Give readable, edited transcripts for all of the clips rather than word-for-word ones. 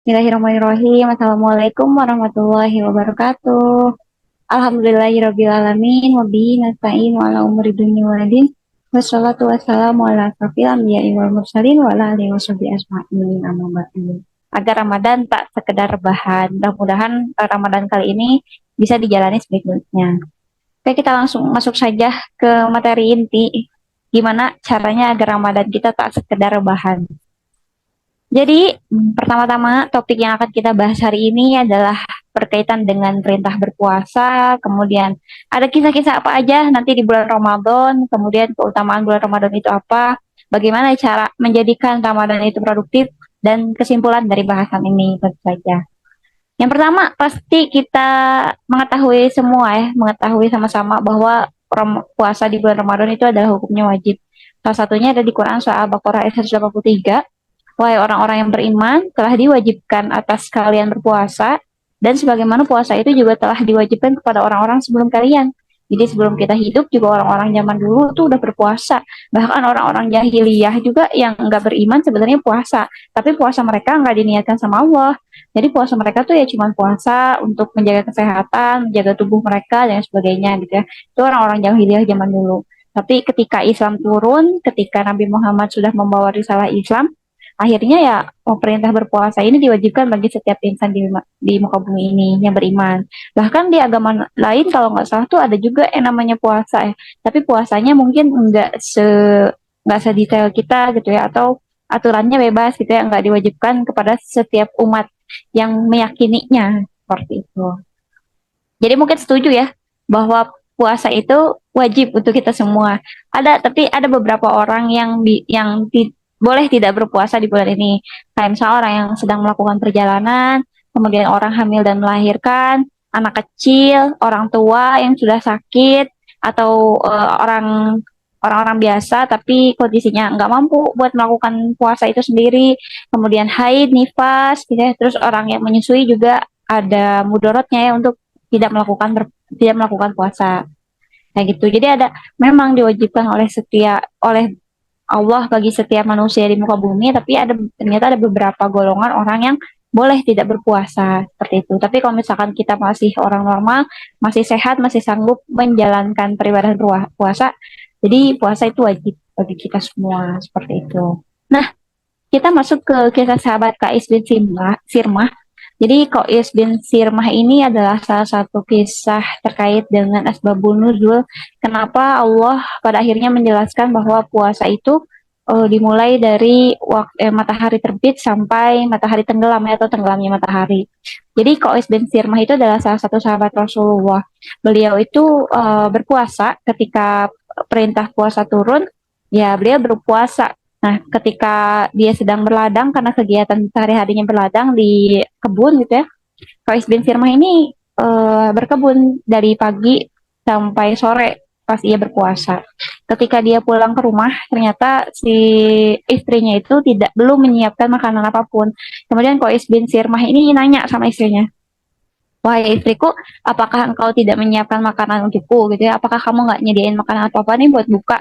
Bismillahirrahmanirrahim. Assalamualaikum warahmatullahi wabarakatuh. Alhamdulillahirrabbilalamin. Wabihi nasta'in wa ala umuri dunya waladin. Wassalatu wassalamu ala asrofil anbiya'i wal mursalin wa ala alihi washabihi ajma'in. Amma ba'du. Agar Ramadan tak sekedar rebahan. Mudah-mudahan Ramadan kali ini bisa dijalani sebaik-baiknya. Oke, kita langsung masuk saja ke materi inti. Gimana caranya agar Ramadan kita tak sekedar rebahan. Jadi, pertama-tama topik yang akan kita bahas hari ini adalah berkaitan dengan perintah berpuasa, kemudian ada kisah-kisah apa aja nanti di bulan Ramadan, kemudian keutamaan bulan Ramadan itu apa, bagaimana cara menjadikan Ramadan itu produktif, dan kesimpulan dari bahasan ini tentu saja. Yang pertama, pasti kita mengetahui semua mengetahui sama-sama bahwa puasa di bulan Ramadan itu adalah hukumnya wajib. Salah satunya ada di Quran surah Al-Baqarah ayat 183. Wahai orang-orang yang beriman, telah diwajibkan atas kalian berpuasa, dan sebagaimana puasa itu juga telah diwajibkan kepada orang-orang sebelum kalian. Jadi sebelum kita hidup juga orang-orang zaman dulu tuh udah berpuasa. Bahkan orang-orang jahiliyah juga yang nggak beriman sebenarnya puasa. Tapi puasa mereka nggak diniatkan sama Allah. Jadi puasa mereka tuh ya cuma puasa untuk menjaga kesehatan, menjaga tubuh mereka, dan sebagainya gitu ya. Itu orang-orang jahiliyah zaman dulu. Tapi ketika Islam turun, ketika Nabi Muhammad sudah membawa risalah Islam, akhirnya ya perintah berpuasa ini diwajibkan bagi setiap insan di muka bumi ini yang beriman. Bahkan di agama lain kalau nggak salah tuh ada juga yang namanya puasa ya. Tapi puasanya mungkin nggak sedetail kita gitu ya, atau aturannya bebas gitu ya, nggak diwajibkan kepada setiap umat yang meyakininya seperti itu. Jadi mungkin setuju ya bahwa puasa itu wajib untuk kita semua. Tapi ada beberapa orang boleh tidak berpuasa di bulan ini. Kayak misalnya orang yang sedang melakukan perjalanan, kemudian orang hamil dan melahirkan, anak kecil, orang tua yang sudah sakit, atau orang-orang biasa tapi kondisinya nggak mampu buat melakukan puasa itu sendiri. Kemudian haid, nifas, gitu ya. Terus orang yang menyusui juga ada mudorotnya ya untuk tidak melakukan puasa kayak gitu. Jadi ada memang diwajibkan oleh Allah bagi setiap manusia di muka bumi, tapi ternyata ada beberapa golongan orang yang boleh tidak berpuasa seperti itu. Tapi kalau misalkan kita masih orang normal, masih sehat, masih sanggup menjalankan peribadahan puasa, jadi puasa itu wajib bagi kita semua seperti itu. Nah, kita masuk ke kisah sahabat Kais bin Sirmah. Jadi Qais bin Sirmah ini adalah salah satu kisah terkait dengan asbabun nuzul. Kenapa Allah pada akhirnya menjelaskan bahwa puasa itu dimulai dari matahari terbit sampai matahari tenggelam ya, atau tenggelamnya matahari. Jadi Qais bin Sirmah itu adalah salah satu sahabat Rasulullah. Beliau itu berpuasa ketika perintah puasa turun, ya beliau berpuasa. Nah, ketika dia sedang berladang karena kegiatan sehari-harinya berladang di kebun gitu ya, Faiz bin Firmah ini berkebun dari pagi sampai sore pas ia berpuasa. Ketika dia pulang ke rumah, ternyata si istrinya itu belum menyiapkan makanan apapun. Kemudian Qais bin Sirmah ini nanya sama istrinya, wahai istriku, apakah engkau tidak menyiapkan makanan untukku gitu ya? Apakah kamu nggak nyediain makanan apa-apa nih buat buka?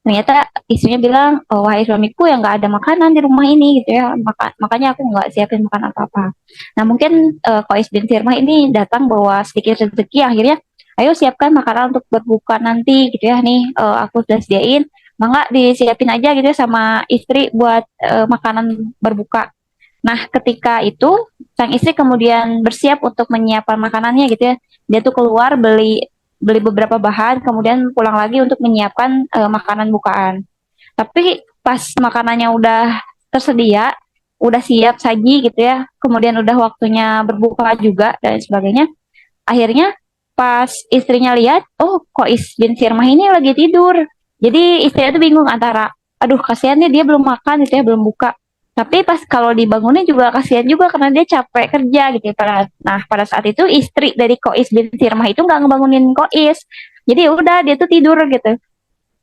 Ternyata istrinya bilang, oh, wahai suamiku, yang nggak ada makanan di rumah ini gitu ya. Makanya aku nggak siapin makanan apa-apa. Nah mungkin Qais bin Firmah ini datang bawa sedikit rezeki, akhirnya ayo siapkan makanan untuk berbuka nanti gitu ya. Nih aku sudah sediain, mangga disiapin aja gitu ya sama istri buat makanan berbuka. Nah, ketika itu sang istri kemudian bersiap untuk menyiapkan makanannya gitu ya. Dia tuh keluar beli beli beberapa bahan, kemudian pulang lagi untuk menyiapkan makanan bukaan. Tapi pas makanannya udah tersedia, udah siap saji gitu ya, kemudian udah waktunya berbuka juga dan sebagainya. Akhirnya pas istrinya lihat, oh kok bin Firmah ini lagi tidur. Jadi istrinya tuh bingung antara, aduh kasihan nih dia belum makan gitu ya, belum buka. Tapi pas kalau dibangunnya juga kasihan juga karena dia capek kerja gitu ya. Nah pada saat itu istri dari Kois bin Firmah itu nggak ngebangunin Kois. Jadi ya udah dia tuh tidur gitu.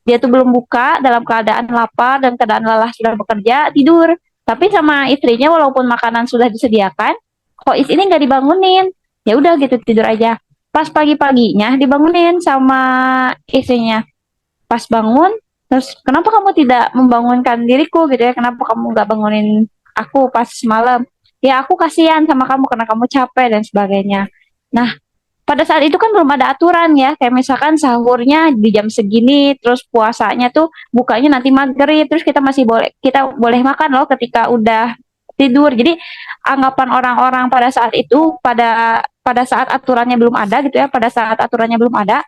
Dia tuh belum buka dalam keadaan lapar dan keadaan lelah sudah bekerja, tidur. Tapi sama istrinya walaupun makanan sudah disediakan, Kois ini nggak dibangunin. Ya udah gitu tidur aja. Pas pagi-paginya dibangunin sama istrinya. Pas bangun, terus kenapa kamu tidak membangunkan diriku gitu ya? Kenapa kamu nggak bangunin aku pas malam? ya aku kasihan sama kamu karena kamu capek dan sebagainya. Nah, pada saat itu kan belum ada aturan ya, kayak misalkan sahurnya di jam segini, terus puasanya tuh bukanya nanti maghrib, terus kita boleh makan loh ketika udah tidur. Jadi anggapan orang-orang pada saat itu, pada pada saat aturannya belum ada gitu ya, pada saat aturannya belum ada,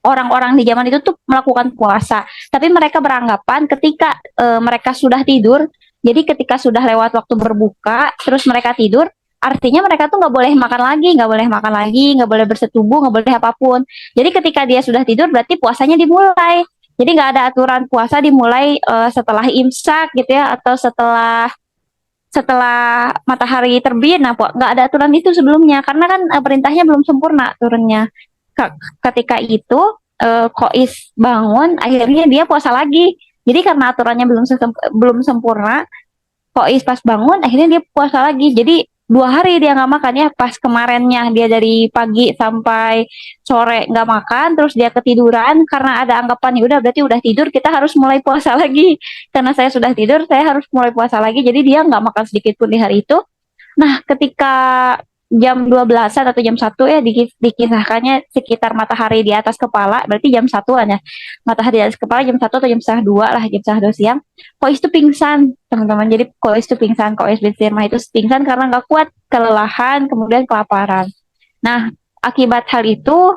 orang-orang di zaman itu tuh melakukan puasa. Tapi mereka beranggapan ketika mereka sudah tidur, jadi ketika sudah lewat waktu berbuka, terus mereka tidur, artinya mereka tuh nggak boleh makan lagi, nggak boleh makan lagi, nggak boleh bersetubuh, nggak boleh apapun. Jadi ketika dia sudah tidur, berarti puasanya dimulai. Jadi nggak ada aturan puasa dimulai setelah imsak gitu ya, atau setelah setelah matahari terbit. Nah, nggak ada aturan itu sebelumnya karena kan perintahnya belum sempurna turunnya. Ketika itu Kois bangun, akhirnya dia puasa lagi. Jadi karena aturannya belum sempurna, Kois pas bangun, akhirnya dia puasa lagi. Jadi 2 hari dia nggak makan ya. Pas kemarinnya dia dari pagi sampai sore nggak makan, terus dia ketiduran karena ada anggapan ya udah berarti udah tidur, kita harus mulai puasa lagi. Karena saya sudah tidur, saya harus mulai puasa lagi. Jadi dia nggak makan sedikit pun di hari itu. Nah, ketika jam 12-an atau jam 1 ya dikisahkannya sekitar matahari di atas kepala, berarti jam 1-an ya. Matahari di atas kepala jam 1 atau jam 2 lah, jam 2 siang. Kois itu pingsan, teman-teman. Jadi Kois itu pingsan, Kois bin Sirmah itu pingsan karena nggak kuat, kelelahan, kemudian kelaparan. Nah, akibat hal itu,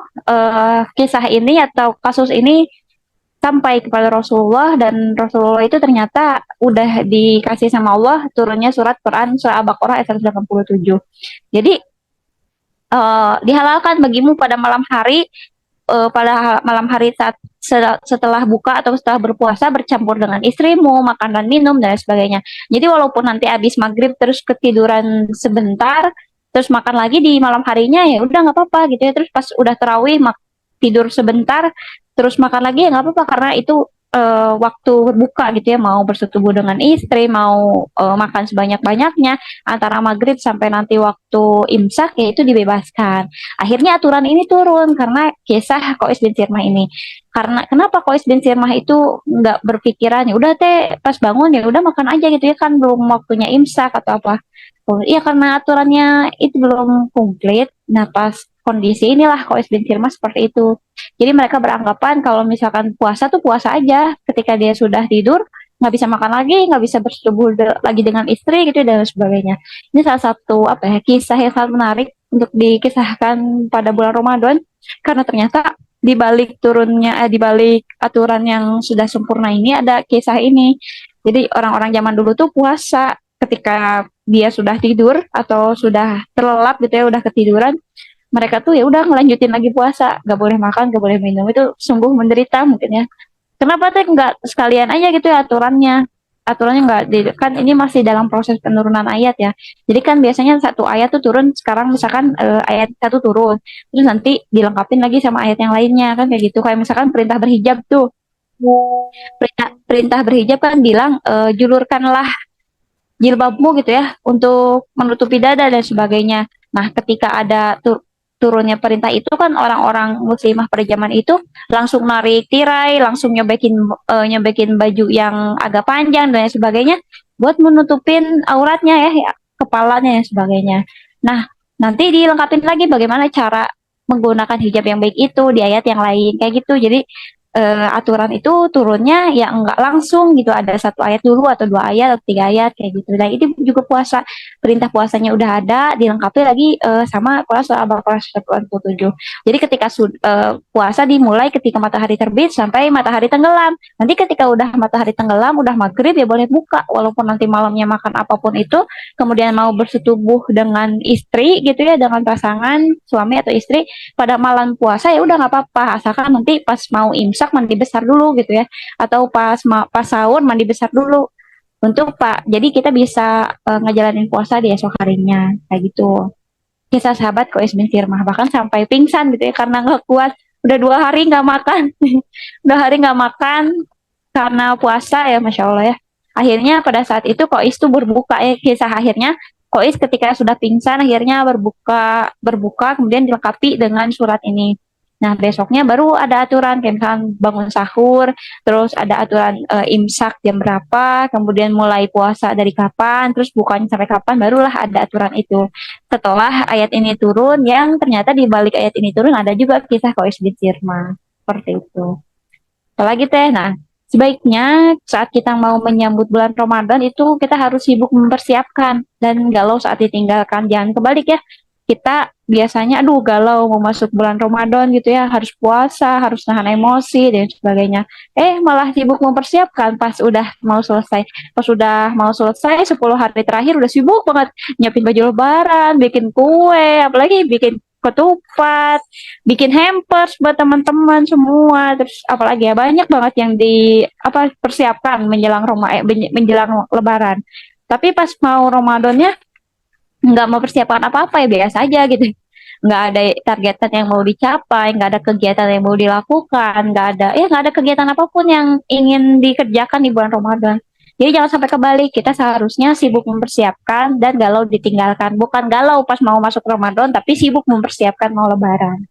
kisah ini atau kasus ini sampai kepada Rasulullah dan Rasulullah itu ternyata udah dikasih sama Allah turunnya surat Quran surah Al-Baqarah ayat 187. Jadi dihalalkan bagimu pada malam hari, pada malam hari saat setelah buka atau setelah berpuasa bercampur dengan istrimu, makan dan minum dan sebagainya. Jadi walaupun nanti habis maghrib terus ketiduran sebentar, terus makan lagi di malam harinya ya udah nggak apa-apa gitu ya. Terus pas udah terawih tidur sebentar, terus makan lagi ya nggak apa-apa karena itu waktu berbuka gitu ya, mau bersetubuh dengan istri, mau makan sebanyak-banyaknya antara maghrib sampai nanti waktu imsak ya itu dibebaskan. Akhirnya aturan ini turun karena kisah Kois bin Sirmah ini. Karena kenapa Kois bin Sirmah itu nggak berpikiran ya udah teh pas bangun ya udah makan aja gitu ya kan belum waktunya imsak atau apa. Oh, iya karena aturannya itu belum komplit. Nah pas kondisi inilah Kois bin Sirmah seperti itu. Jadi mereka beranggapan kalau misalkan puasa tuh puasa aja. Ketika dia sudah tidur nggak bisa makan lagi, nggak bisa bersetubuh lagi dengan istri gitu dan sebagainya. Ini salah satu apa ya kisah yang sangat menarik untuk dikisahkan pada bulan Ramadan karena ternyata di balik aturan yang sudah sempurna ini ada kisah ini. Jadi orang-orang zaman dulu tuh puasa ketika dia sudah tidur atau sudah terlelap gitu ya udah ketiduran, mereka tuh ya udah ngelanjutin lagi puasa, nggak boleh makan, nggak boleh minum, itu sungguh menderita mungkin ya. Kenapa teh nggak sekalian aja gitu ya aturannya nggak kan ini masih dalam proses penurunan ayat ya. Jadi kan biasanya satu ayat tuh turun, sekarang misalkan ayat satu turun, terus nanti dilengkapin lagi sama ayat yang lainnya kan kayak gitu. Kayak misalkan perintah berhijab tuh, perintah berhijab kan bilang julurkanlah jilbabmu gitu ya untuk menutupi dada dan sebagainya. Nah, ketika ada turunnya perintah itu kan orang-orang muslimah pada zaman itu langsung narik tirai, langsung nyobekin baju yang agak panjang dan sebagainya buat menutupin auratnya ya, kepalanya dan sebagainya. Nah, nanti dilengkapin lagi bagaimana cara menggunakan hijab yang baik itu di ayat yang lain kayak gitu. Jadi aturan itu turunnya ya enggak langsung gitu, ada satu ayat dulu atau 2 ayat atau 3 ayat kayak gitu. Nah itu juga puasa, perintah puasanya udah ada dilengkapi lagi sama puasa Al-Baqarah 147. Jadi ketika puasa dimulai ketika matahari terbit sampai matahari tenggelam. Nanti ketika udah matahari tenggelam udah maghrib ya boleh buka, walaupun nanti malamnya makan apapun itu, kemudian mau bersetubuh dengan istri gitu ya, dengan pasangan suami atau istri pada malam puasa ya udah nggak apa-apa, asalkan nanti pas mau imsak mandi besar dulu gitu ya, atau pas sahur mandi besar dulu untuk Pak. Jadi kita bisa ngejalanin puasa di esok harinya kayak gitu. Kisah sahabat Kois bin Sirmah bahkan sampai pingsan gitu ya karena nggak kuat, udah 2 hari nggak makan, 2 hari nggak makan karena puasa ya, masya Allah ya. Akhirnya pada saat itu Kois tuh berbuka ya, kisah akhirnya Kois ketika sudah pingsan akhirnya berbuka kemudian dilengkapi dengan surat ini. Nah, besoknya baru ada aturan kayak misalkan bangun sahur, terus ada aturan imsak jam berapa, kemudian mulai puasa dari kapan, terus bukanya sampai kapan, barulah ada aturan itu. Setelah ayat ini turun, yang ternyata di balik ayat ini turun ada juga kisah Qais bin Sirma. Seperti itu. Apalagi teh, nah sebaiknya saat kita mau menyambut bulan Ramadan itu kita harus sibuk mempersiapkan dan galau saat ditinggalkan. Jangan kebalik ya. Kita biasanya aduh galau mau masuk bulan Ramadan gitu ya, harus puasa, harus nahan emosi dan sebagainya. Malah sibuk mempersiapkan pas udah mau selesai. Pas udah mau selesai 10 hari terakhir udah sibuk banget nyiapin baju lebaran, bikin kue, apalagi bikin ketupat, bikin hampers buat teman-teman semua. Terus apalagi ya banyak banget yang di apa persiapkan menjelang menjelang Lebaran. Tapi pas mau Ramadannya nggak mau persiapan apa-apa ya biasa aja gitu. Nggak ada targetan yang mau dicapai, nggak ada kegiatan yang mau dilakukan, nggak ada kegiatan apapun yang ingin dikerjakan di bulan Ramadan. Jadi jangan sampai kebalik, kita seharusnya sibuk mempersiapkan dan galau ditinggalkan. Bukan galau pas mau masuk Ramadan, tapi sibuk mempersiapkan mau Lebaran.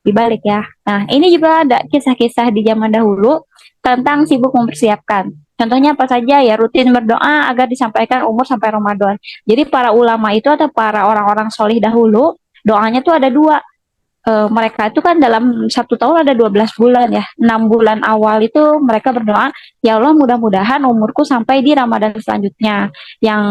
Dibalik ya. Nah, ini juga ada kisah-kisah di zaman dahulu tentang sibuk mempersiapkan. Contohnya apa saja ya, rutin berdoa agar disampaikan umur sampai Ramadan. Jadi para ulama itu atau para orang-orang solih dahulu, doanya tuh ada dua. Mereka itu kan dalam satu tahun ada 12 bulan ya. 6 bulan awal itu mereka berdoa, ya Allah mudah-mudahan umurku sampai di Ramadan selanjutnya. Yang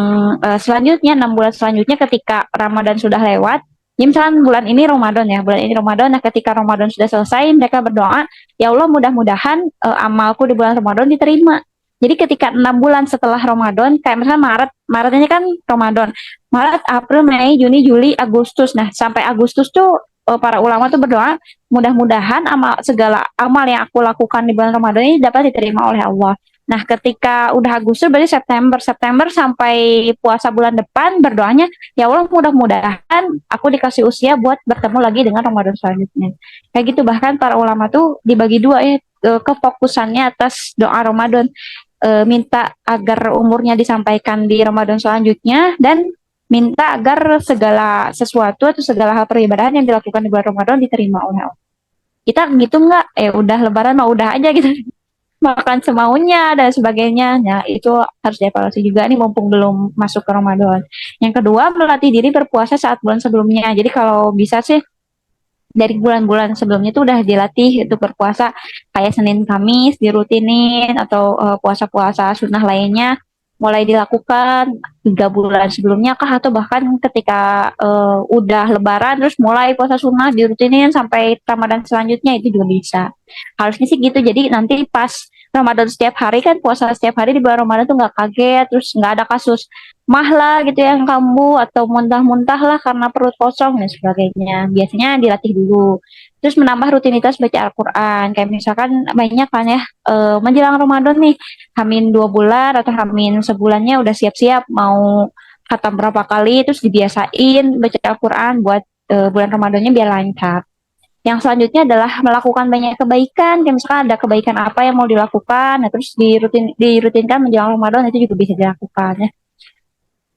selanjutnya 6 bulan selanjutnya ketika Ramadan sudah lewat, ya misalkan bulan ini Ramadan ya, bulan ini Ramadan. Nah ketika Ramadan sudah selesai, mereka berdoa, ya Allah mudah-mudahan amalku di bulan Ramadan diterima. Jadi ketika 6 bulan setelah Ramadan, kayak misalnya Maret ini kan Ramadan, Maret, April, Mei, Juni, Juli, Agustus. Nah sampai Agustus tuh para ulama tuh berdoa mudah-mudahan segala amal yang aku lakukan di bulan Ramadan ini dapat diterima oleh Allah. Nah, ketika udah Agustus berarti September sampai puasa bulan depan berdoanya, ya Allah mudah-mudahan aku dikasih usia buat bertemu lagi dengan Ramadan selanjutnya. Kayak gitu, bahkan para ulama tuh dibagi dua ya, kefokusannya atas doa Ramadan, minta agar umurnya disampaikan di Ramadan selanjutnya dan minta agar segala sesuatu atau segala hal peribadahan yang dilakukan di bulan Ramadan diterima oleh Allah. Kita gitu nggak? Udah Lebaran mah udah aja gitu, makan semaunya dan sebagainya. Nah itu harus dievaluasi juga nih mumpung belum masuk ke Ramadan. Yang kedua, melatih diri berpuasa saat bulan sebelumnya. Jadi kalau bisa sih dari bulan-bulan sebelumnya tuh udah dilatih untuk berpuasa kayak Senin Kamis dirutinin atau puasa-puasa sunnah lainnya mulai dilakukan 3 bulan sebelumnya kah atau bahkan ketika udah Lebaran terus mulai puasa sunnah dirutinin sampai Ramadan selanjutnya itu juga bisa. Harusnya sih gitu. Jadi nanti pas Ramadan setiap hari kan puasa setiap hari di bulan Ramadan tuh nggak kaget, terus nggak ada kasus mah lah gitu yang kambuh atau muntah-muntah lah karena perut kosong dan sebagainya. Biasanya dilatih dulu. Terus menambah rutinitas baca Al-Quran. Kayak misalkan banyak kan ya menjelang Ramadan nih, Hamin 2 bulan atau Hamin sebulannya udah siap-siap mau khatam berapa kali, terus dibiasain baca Al-Quran buat bulan Ramadannya biar lancar. Yang selanjutnya adalah melakukan banyak kebaikan. Kayak misalkan ada kebaikan apa yang mau dilakukan, nah terus dirutinkan menjelang Ramadan itu juga bisa dilakukan ya.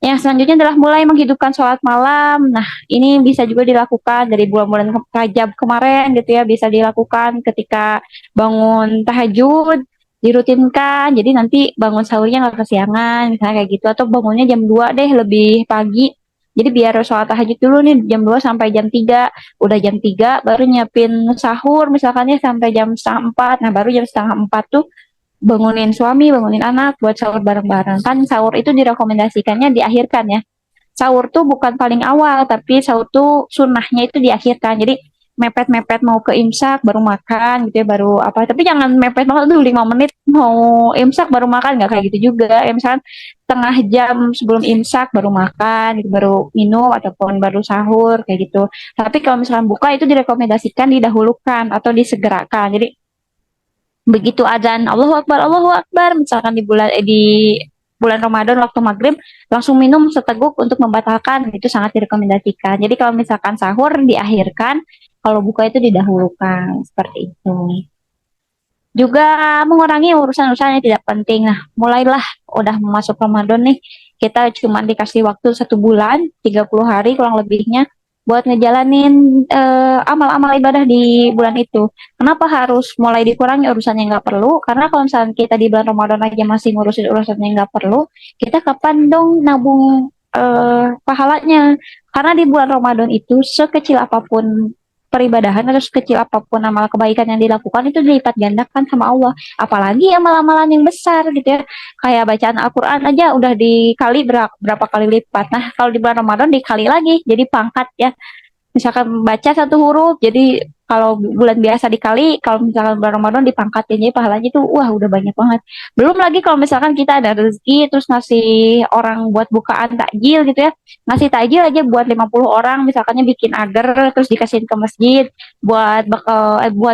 Yang selanjutnya adalah mulai menghidupkan sholat malam. Nah, ini bisa juga dilakukan dari bulan-bulan Rajab kemarin gitu ya, bisa dilakukan ketika bangun tahajud, dirutinkan. Jadi nanti bangun sahurnya nggak kesiangan, misalnya kayak gitu. Atau bangunnya jam 2 deh, lebih pagi. Jadi biar sholat tahajud dulu nih jam 2 sampai jam 3. Udah jam 3 baru nyiapin sahur misalkan ya sampai jam setengah 4. Nah, baru jam setengah 4 tuh bangunin suami, bangunin anak buat sahur bareng-bareng. Kan sahur itu direkomendasikannya diakhirkan ya. Sahur tuh bukan paling awal, tapi sahur tuh sunnahnya itu diakhirkan. Jadi mepet-mepet mau ke imsak baru makan gitu ya, baru apa. Tapi jangan mepet banget tuh 5 menit mau imsak baru makan, nggak kayak gitu juga. Ya, misalkan setengah jam sebelum imsak baru makan, gitu, baru minum ataupun baru sahur kayak gitu. Tapi kalau misalkan buka itu direkomendasikan didahulukan atau disegerakan. Jadi begitu azan Allahu Akbar misalkan di bulan Ramadan waktu maghrib langsung minum seteguk untuk membatalkan itu sangat direkomendasikan. Jadi kalau misalkan sahur diakhirkan, kalau buka itu didahulukan seperti itu. Juga mengurangi urusan-urusan yang tidak penting. Nah, mulailah udah masuk Ramadan nih, kita cuma dikasih waktu 1 bulan, 30 hari kurang lebihnya. buat ngejalanin amal-amal ibadah di bulan itu. Kenapa harus mulai dikurangi urusan yang nggak perlu? Karena kalau misalnya kita di bulan Ramadan aja masih ngurusin urusan yang nggak perlu, kita kapan dong nabung pahalanya? Karena di bulan Ramadan itu sekecil apapun peribadahan atau sekecil apapun amal kebaikan yang dilakukan itu dilipat gandakan sama Allah. Apalagi amal-amalan yang besar gitu ya. Kayak bacaan Al-Quran aja udah dikali berapa kali lipat. Nah, kalau di bulan Ramadan dikali lagi, jadi pangkat ya. Misalkan baca satu huruf, jadi kalau bulan biasa dikali, kalau misalkan bulan Ramadan dipangkatin, jadi pahalanya itu wah udah banyak banget. Belum lagi kalau misalkan kita ada rezeki, terus ngasih orang buat bukaan takjil gitu ya, ngasih takjil aja buat 50 orang, misalkannya bikin agar, terus dikasihin ke masjid, buat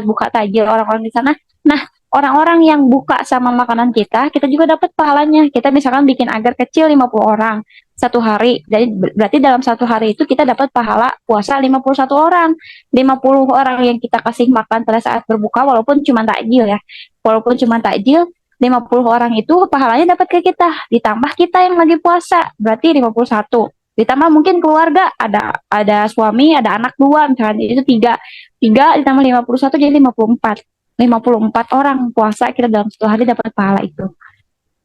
buka takjil orang-orang di sana. Nah, orang-orang yang buka sama makanan kita juga dapat pahalanya. Kita misalkan bikin agar kecil 50 orang satu hari. Jadi berarti dalam satu hari itu kita dapat pahala puasa 51 orang. 50 orang yang kita kasih makan pada saat berbuka walaupun cuma takjil ya. Walaupun cuma takjil 50 orang itu pahalanya dapat ke kita. Ditambah kita yang lagi puasa berarti 51. Ditambah mungkin keluarga ada suami, ada anak dua, misalnya itu tiga. Tiga ditambah 51 jadi 54. 54 orang puasa kita dalam satu hari dapat pahala itu.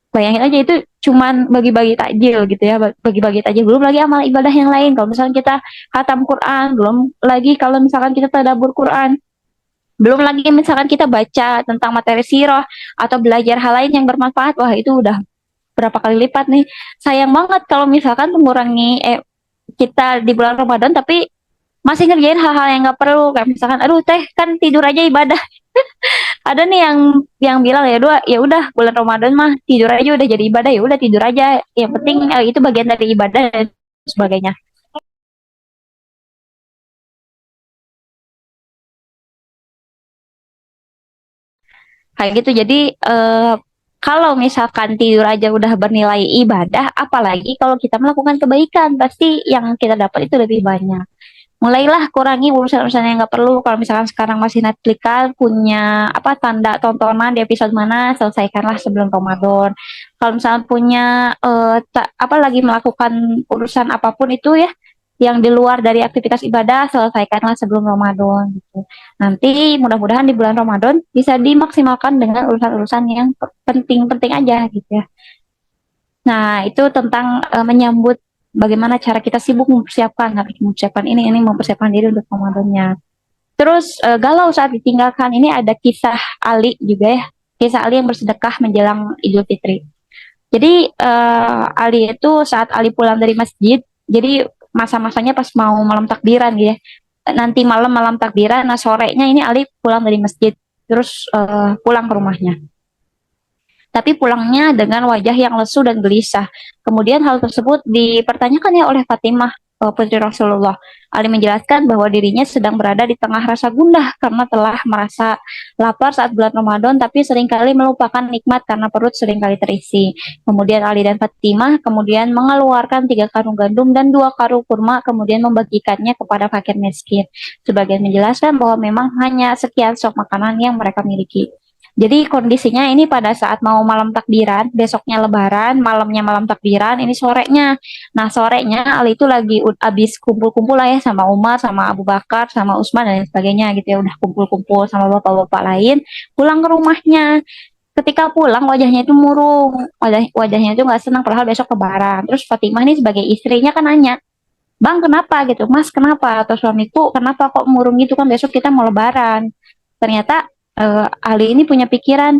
Bayangin aja itu cuman bagi-bagi takjil gitu ya, bagi-bagi takjil. Belum lagi amal ibadah yang lain. Kalau misalkan kita khatam Quran, belum lagi kalau misalkan kita tadabbur Quran, belum lagi misalkan kita baca tentang materi sirah atau belajar hal lain yang bermanfaat. Wah, itu udah berapa kali lipat nih. Sayang banget kalau misalkan mengurangi kita di bulan Ramadan tapi masih ngerjain hal-hal yang nggak perlu kayak misalkan aduh teh kan tidur aja ibadah. Ada nih yang bilang ya dua ya udah bulan Ramadan mah tidur aja udah jadi ibadah, ya udah tidur aja yang penting itu bagian dari ibadah dan sebagainya kayak gitu. Jadi kalau misalkan tidur aja udah bernilai ibadah, apalagi kalau kita melakukan kebaikan pasti yang kita dapat itu lebih banyak. Mulailah kurangi urusan-urusan yang nggak perlu. Kalau misalkan sekarang masih Netflix kan punya apa tanda tontonan di episode mana, selesaikanlah sebelum Ramadan. Kalau misalkan punya apa lagi melakukan urusan apapun itu ya yang di luar dari aktivitas ibadah, selesaikanlah sebelum Ramadan gitu. Nanti mudah-mudahan di bulan Ramadan bisa dimaksimalkan dengan urusan-urusan yang penting-penting aja gitu ya. Nah, itu tentang menyambut bagaimana cara kita sibuk mempersiapkan, harus mempersiapkan ini mempersiapkan diri untuk Ramadannya. Terus galau saat ditinggalkan ini ada kisah Ali juga ya, kisah Ali yang bersedekah menjelang Idul Fitri. Jadi Ali itu saat Ali pulang dari masjid, jadi masa-masanya pas mau malam takbiran gitu ya. Nanti malam takbiran, nah sorenya ini Ali pulang dari masjid, terus pulang ke rumahnya tapi pulangnya dengan wajah yang lesu dan gelisah. Kemudian hal tersebut dipertanyakan ya oleh Fatimah, putri Rasulullah. Ali menjelaskan bahwa dirinya sedang berada di tengah rasa gundah karena telah merasa lapar saat bulan Ramadan, tapi seringkali melupakan nikmat karena perut seringkali terisi. Kemudian Ali dan Fatimah kemudian mengeluarkan 3 karung gandum dan 2 karung kurma, kemudian membagikannya kepada fakir miskin. Sebagian menjelaskan bahwa memang hanya sekian stok makanan yang mereka miliki. Jadi kondisinya ini pada saat mau malam takbiran, besoknya lebaran, malamnya malam takbiran, ini sorenya. Nah sorenya Ali itu lagi abis kumpul-kumpul lah ya sama Umar, sama Abu Bakar, sama Utsman dan sebagainya gitu ya. Udah kumpul-kumpul sama bapak-bapak lain, pulang ke rumahnya. Ketika pulang wajahnya itu murung, wajahnya itu nggak senang padahal besok lebaran. Terus Fatimah ini sebagai istrinya kan nanya, Bang kenapa gitu, Mas kenapa, atau suamiku kenapa kok murung gitu kan besok kita mau lebaran. Ternyata Ali ini punya pikiran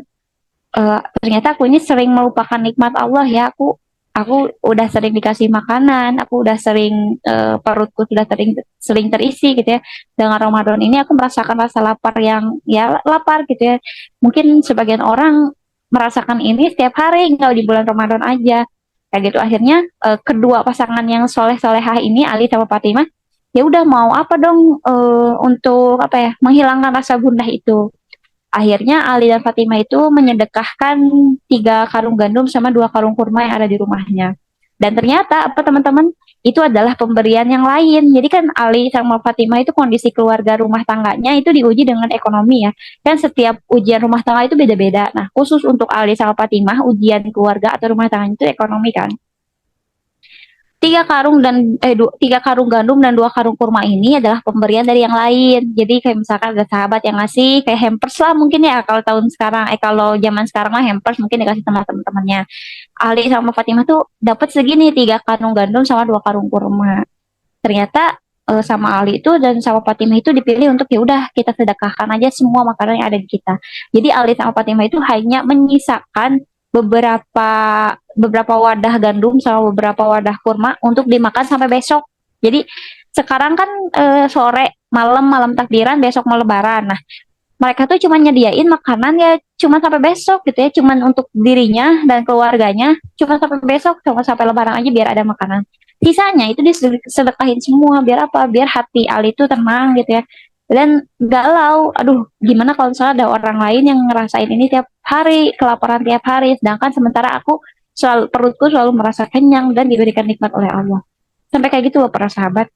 ternyata aku ini sering melupakan nikmat Allah ya. Aku udah sering dikasih makanan, aku udah sering perutku sudah sering terisi gitu ya. Dengan Ramadan ini aku merasakan rasa lapar yang ya lapar gitu ya. Mungkin sebagian orang merasakan ini setiap hari nggak di bulan Ramadan aja. Kayak gitu akhirnya kedua pasangan yang soleh solehah ini Ali sama Fatimah ya udah mau apa dong untuk apa ya menghilangkan rasa gundah itu. Akhirnya Ali dan Fatimah itu menyedekahkan 3 karung gandum sama 2 karung kurma yang ada di rumahnya. Dan ternyata apa teman-teman itu adalah pemberian yang lain. Jadi kan Ali sama Fatimah itu kondisi keluarga rumah tangganya itu diuji dengan ekonomi ya. Kan setiap ujian rumah tangga itu beda-beda. Nah khusus untuk Ali sama Fatimah ujian keluarga atau rumah tangga itu ekonomi kan. tiga karung gandum dan dua karung kurma ini adalah pemberian dari yang lain. Jadi kayak misalkan ada sahabat yang ngasih kayak hampers lah mungkin ya, kalau tahun sekarang kalau zaman sekarang mah hampers mungkin dikasih sama teman-temannya. Ali sama Fatimah tuh dapat segini, tiga karung gandum sama dua karung kurma. Ternyata sama Ali itu dan sama Fatimah itu dipilih untuk ya udah kita sedekahkan aja semua makanan yang ada di kita. Jadi Ali sama Fatimah itu hanya menyisakan beberapa beberapa wadah gandum sama beberapa wadah kurma untuk dimakan sampai besok. Jadi sekarang kan sore malam malam takbiran, besok mau lebaran. Nah, mereka tuh cuma nyediain makanan ya cuma sampai besok gitu ya, cuman untuk dirinya dan keluarganya cuma sampai besok, cuma sampai lebaran aja biar ada makanan. Sisanya itu disedekahin semua, biar apa, biar hati Ali itu tenang gitu ya, dan galau, aduh gimana kalau misalnya ada orang lain yang ngerasain ini tiap hari, kelaparan tiap hari, sedangkan sementara aku selalu, perutku selalu merasa kenyang dan diberikan nikmat oleh Allah. Sampai kayak gitu loh para sahabat.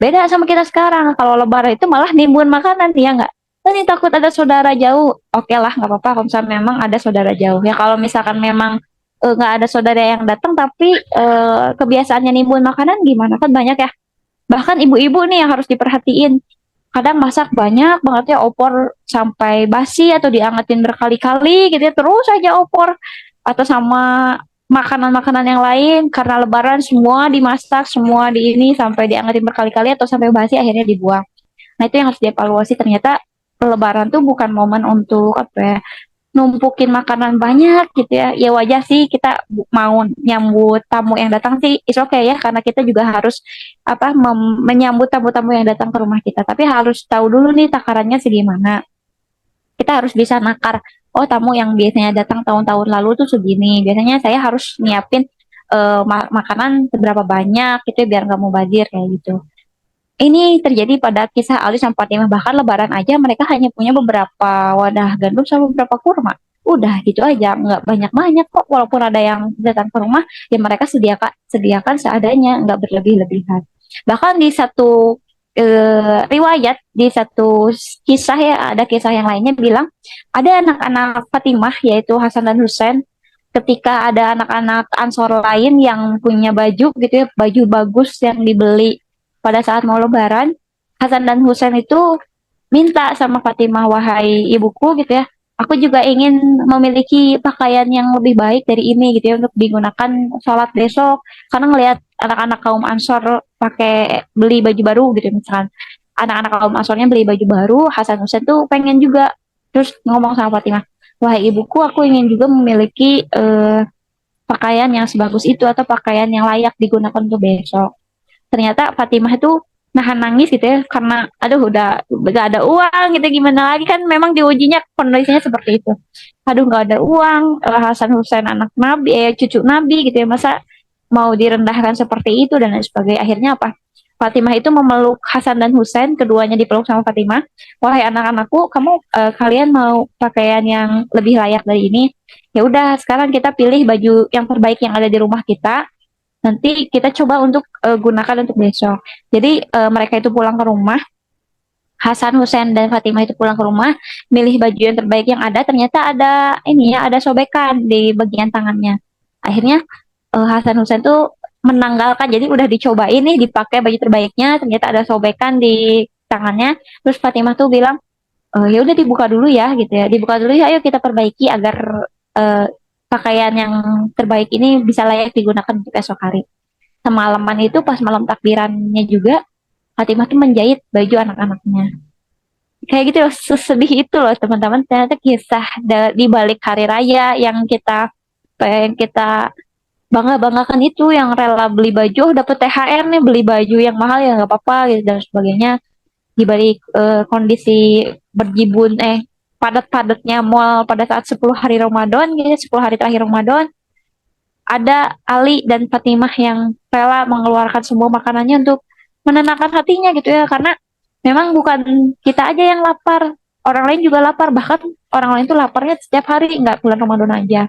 Beda sama kita sekarang, kalau lebaran itu malah nimbun makanan, ya nggak? Ini takut ada saudara jauh, oke lah nggak apa-apa kalau misalnya memang ada saudara jauh. Ya kalau misalkan memang nggak ada saudara yang datang tapi kebiasaannya nimbun makanan gimana? Kan banyak ya. Bahkan ibu-ibu nih yang harus diperhatiin. Kadang masak banyak banget ya opor sampai basi atau diangetin berkali-kali gitu ya, terus aja opor. Atau sama makanan-makanan yang lain karena lebaran semua dimasak, semua di ini sampai diangetin berkali-kali atau sampai basi akhirnya dibuang. Nah, itu yang harus dievaluasi, ternyata lebaran tuh bukan momen untuk apa ya, numpukin makanan banyak gitu ya. Ya wajar sih kita mau nyambut tamu yang datang sih, is okay ya, karena kita juga harus apa menyambut tamu-tamu yang datang ke rumah kita. Tapi harus tahu dulu nih takarannya segimana. Kita harus bisa nakar, oh tamu yang biasanya datang tahun-tahun lalu tuh segini. Biasanya saya harus nyiapin makanan seberapa banyak gitu ya, biar nggak mau bazir kayak gitu. Ini terjadi pada kisah Ali sama Fatimah. Bahkan lebaran aja mereka hanya punya beberapa wadah gandum sama beberapa kurma. Udah gitu aja, nggak banyak-banyak kok. Walaupun ada yang datang ke rumah, ya mereka sediakan seadanya, nggak berlebih-lebihan. Bahkan di satu riwayat, di satu kisah ya, ada kisah yang lainnya bilang, ada anak-anak Fatimah, yaitu Hasan dan Husain, ketika ada anak-anak Ansor lain yang punya baju gitu ya, baju bagus yang dibeli pada saat mau lebaran, Hasan dan Husain itu minta sama Fatimah, wahai ibuku gitu ya, aku juga ingin memiliki pakaian yang lebih baik dari ini gitu ya untuk digunakan sholat besok, karena ngelihat anak-anak kaum Ansor pakai beli baju baru gitu misalkan, anak-anak kaum Ansornya beli baju baru, Hasan Husain tuh pengen juga, terus ngomong sama Fatimah, wahai ibuku, aku ingin juga memiliki pakaian yang sebagus itu atau pakaian yang layak digunakan untuk besok. Ternyata Fatimah itu nahan nangis gitu ya, karena aduh udah gak ada uang gitu, gimana lagi, kan memang diujinya kondisinya seperti itu. Aduh gak ada uang, Hasan Husain anak Nabi, cucu Nabi gitu ya, masa mau direndahkan seperti itu dan lain sebagainya. Akhirnya apa? Fatimah itu memeluk Hasan dan Husain, keduanya dipeluk sama Fatimah. Wahai anak-anakku, kalian mau pakaian yang lebih layak dari ini? Ya udah, sekarang kita pilih baju yang terbaik yang ada di rumah kita. Nanti kita coba untuk gunakan untuk besok. Jadi mereka itu pulang ke rumah, Hasan, Husain dan Fatimah itu pulang ke rumah, milih baju yang terbaik yang ada. Ternyata ada ini ya, ada sobekan di bagian tangannya. Akhirnya Hasan Husain tuh menanggalkan, jadi udah dicobain nih dipakai baju terbaiknya, ternyata ada sobekan di tangannya. Terus Fatimah tuh bilang, ya udah dibuka dulu ya gitu ya, dibuka dulu ya, ayo kita perbaiki agar eh, pakaian yang terbaik ini bisa layak digunakan untuk esok hari. Semalaman itu pas malam takbirannya juga, Fatimah tuh menjahit baju anak-anaknya. Kayak gitu loh, sesedih itu loh teman-teman. Ternyata kisah di balik hari raya yang kita bangga-banggakan itu, yang rela beli baju, oh, dapet THR nih, beli baju yang mahal ya nggak apa-apa gitu dan sebagainya. Di balik kondisi berjibun padat-padatnya mall pada saat 10 hari Ramadan gitu, 10 hari terakhir Ramadan, ada Ali dan Fatimah yang rela mengeluarkan semua makanannya untuk menenangkan hatinya gitu ya, karena memang bukan kita aja yang lapar, orang lain juga lapar, bahkan orang lain tuh laparnya setiap hari, nggak bulan Ramadan aja.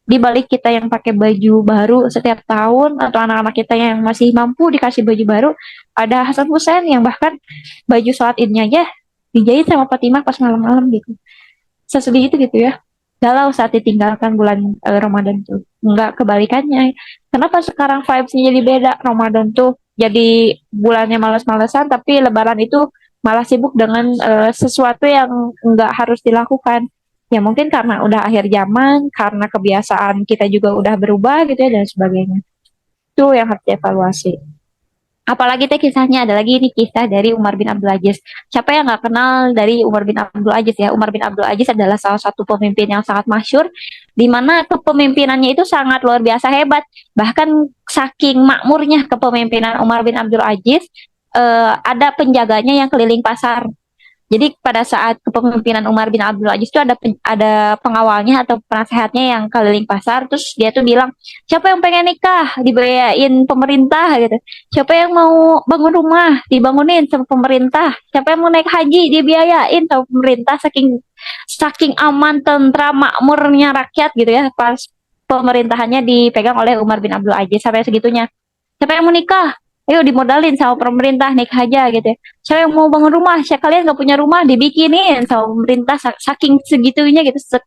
Di balik kita yang pakai baju baru setiap tahun atau anak-anak kita yang masih mampu dikasih baju baru, ada Hasan Hussein yang bahkan baju sholat idnya aja dijahit sama Fatimah pas malam-malam gitu. Sesedih itu gitu ya. galau saat ditinggalkan bulan Ramadan tuh. Enggak, kebalikannya. Kenapa sekarang vibes-nya jadi beda? Ramadan tuh jadi bulannya malas-malesan, tapi Lebaran itu malah sibuk dengan sesuatu yang enggak harus dilakukan. Ya mungkin karena udah akhir zaman, karena kebiasaan kita juga udah berubah gitu ya dan sebagainya. Itu yang harus dievaluasi. Apalagi teh kisahnya ada lagi ini kisah dari Umar bin Abdul Aziz. Siapa yang nggak kenal dari Umar bin Abdul Aziz ya? Umar bin Abdul Aziz adalah salah satu pemimpin yang sangat masyur, di mana kepemimpinannya itu sangat luar biasa hebat. Bahkan saking makmurnya kepemimpinan Umar bin Abdul Aziz, ada penjaganya yang keliling pasar. Jadi pada saat kepemimpinan Umar bin Abdul Aziz itu ada pengawalnya atau penasehatnya yang keliling pasar, terus dia tuh bilang, siapa yang pengen nikah dibiayain pemerintah gitu, siapa yang mau bangun rumah dibangunin sama pemerintah, siapa yang mau naik haji dibiayain sama pemerintah. Saking saking aman, tentram, makmurnya rakyat gitu ya pas pemerintahannya dipegang oleh Umar bin Abdul Aziz sampai segitunya. Siapa yang mau nikah? Ayo dimodalin sama pemerintah nikah aja gitu ya. Saya mau bangun rumah, saya kalian nggak punya rumah dibikinin sama pemerintah. Saking segitunya gitu,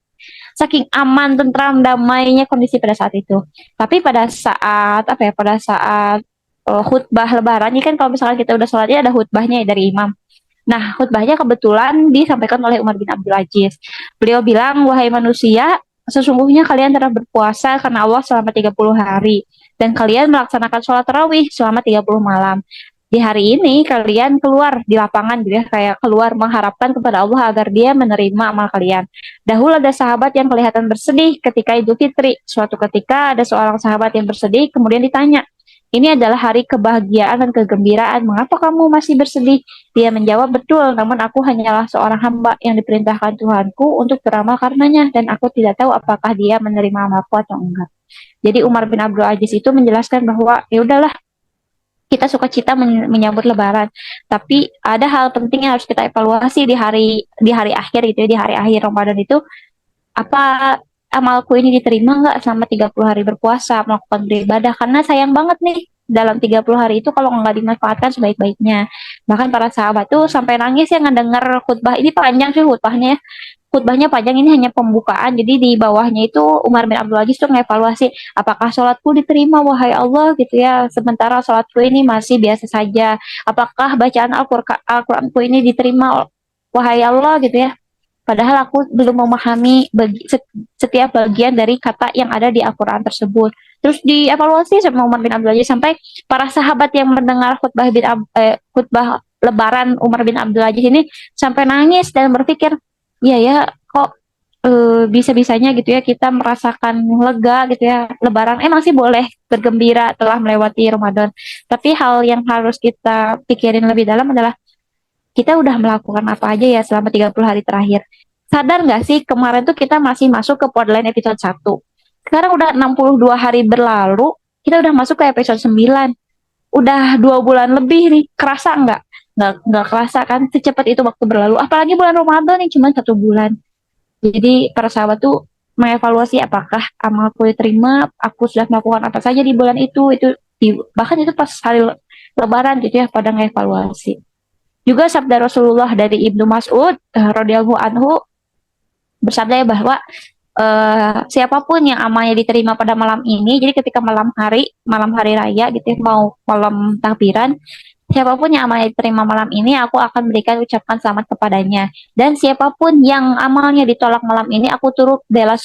saking aman, tentram, damainya kondisi pada saat itu. Tapi pada saat apa ya? Pada saat khutbah Lebaran ini kan kalau misalkan kita udah sholatnya ada khutbahnya ya dari imam. Nah, khutbahnya kebetulan disampaikan oleh Umar bin Abdul Aziz. Beliau bilang, wahai manusia, sesungguhnya kalian telah berpuasa karena Allah selama 30 hari. Dan kalian melaksanakan sholat tarawih selama 30 malam. Di hari ini kalian keluar di lapangan gitu ya, kayak keluar mengharapkan kepada Allah agar dia menerima amal kalian. Dahulu ada sahabat yang kelihatan bersedih ketika Idul Fitri. Suatu ketika ada seorang sahabat yang bersedih, kemudian ditanya, ini adalah hari kebahagiaan dan kegembiraan. Mengapa kamu masih bersedih? Dia menjawab, betul, namun aku hanyalah seorang hamba yang diperintahkan Tuhanku untuk beramal karenanya, dan aku tidak tahu apakah dia menerima amalku atau enggak. Jadi Umar bin Abdul Aziz itu menjelaskan bahwa ya udahlah, kita suka cita menyambut Lebaran, tapi ada hal penting yang harus kita evaluasi di hari akhir gitu ya, di hari akhir Ramadan itu, apa amalku ini diterima nggak selama 30 hari berpuasa melakukan beribadah, karena sayang banget nih dalam 30 hari itu kalau nggak dimanfaatkan sebaik-baiknya. Bahkan para sahabat tuh sampai nangis ya ngedenger khutbah ini, panjang sih khutbahnya. Khutbahnya panjang, ini hanya pembukaan. Jadi di bawahnya itu Umar bin Abdul Aziz tuh mengevaluasi, apakah sholatku diterima wahai Allah gitu ya, sementara sholatku ini masih biasa saja. Apakah bacaan Al-Qur'anku ini diterima wahai Allah gitu ya. Padahal aku belum memahami setiap bagian dari kata yang ada di Al-Quran tersebut. Terus dievaluasi sama Umar bin Abdul Aziz sampai para sahabat yang mendengar khutbah Lebaran Umar bin Abdul Aziz ini sampai nangis dan berpikir, iya ya, kok bisa-bisanya gitu ya kita merasakan lega gitu ya. Lebaran emang sih boleh bergembira telah melewati Ramadan. Tapi hal yang harus kita pikirin lebih dalam adalah kita udah melakukan apa aja ya selama 30 hari terakhir. Sadar nggak sih kemarin tuh kita masih masuk ke Podline episode 1. Sekarang udah 62 hari berlalu, kita udah masuk ke episode 9. Udah 2 bulan lebih nih, kerasa nggak? Nggak kerasa kan, secepat itu waktu berlalu. Apalagi bulan Ramadan nih, cuma 1 bulan. Jadi para sahabat tuh mengevaluasi apakah amalku diterima, aku sudah melakukan apa saja di bulan bahkan itu pas hari Lebaran gitu ya, pada mengevaluasi. Juga sabda Rasulullah dari Ibnu Mas'ud radhiyallahu anhu bersabda ya bahwa siapapun yang amalnya diterima pada malam ini, jadi ketika malam hari raya gitu ya, mau malam takbiran, siapapun yang amalnya diterima malam ini, aku akan berikan ucapan selamat kepadanya. Dan siapapun yang amalnya ditolak malam ini, aku turut bela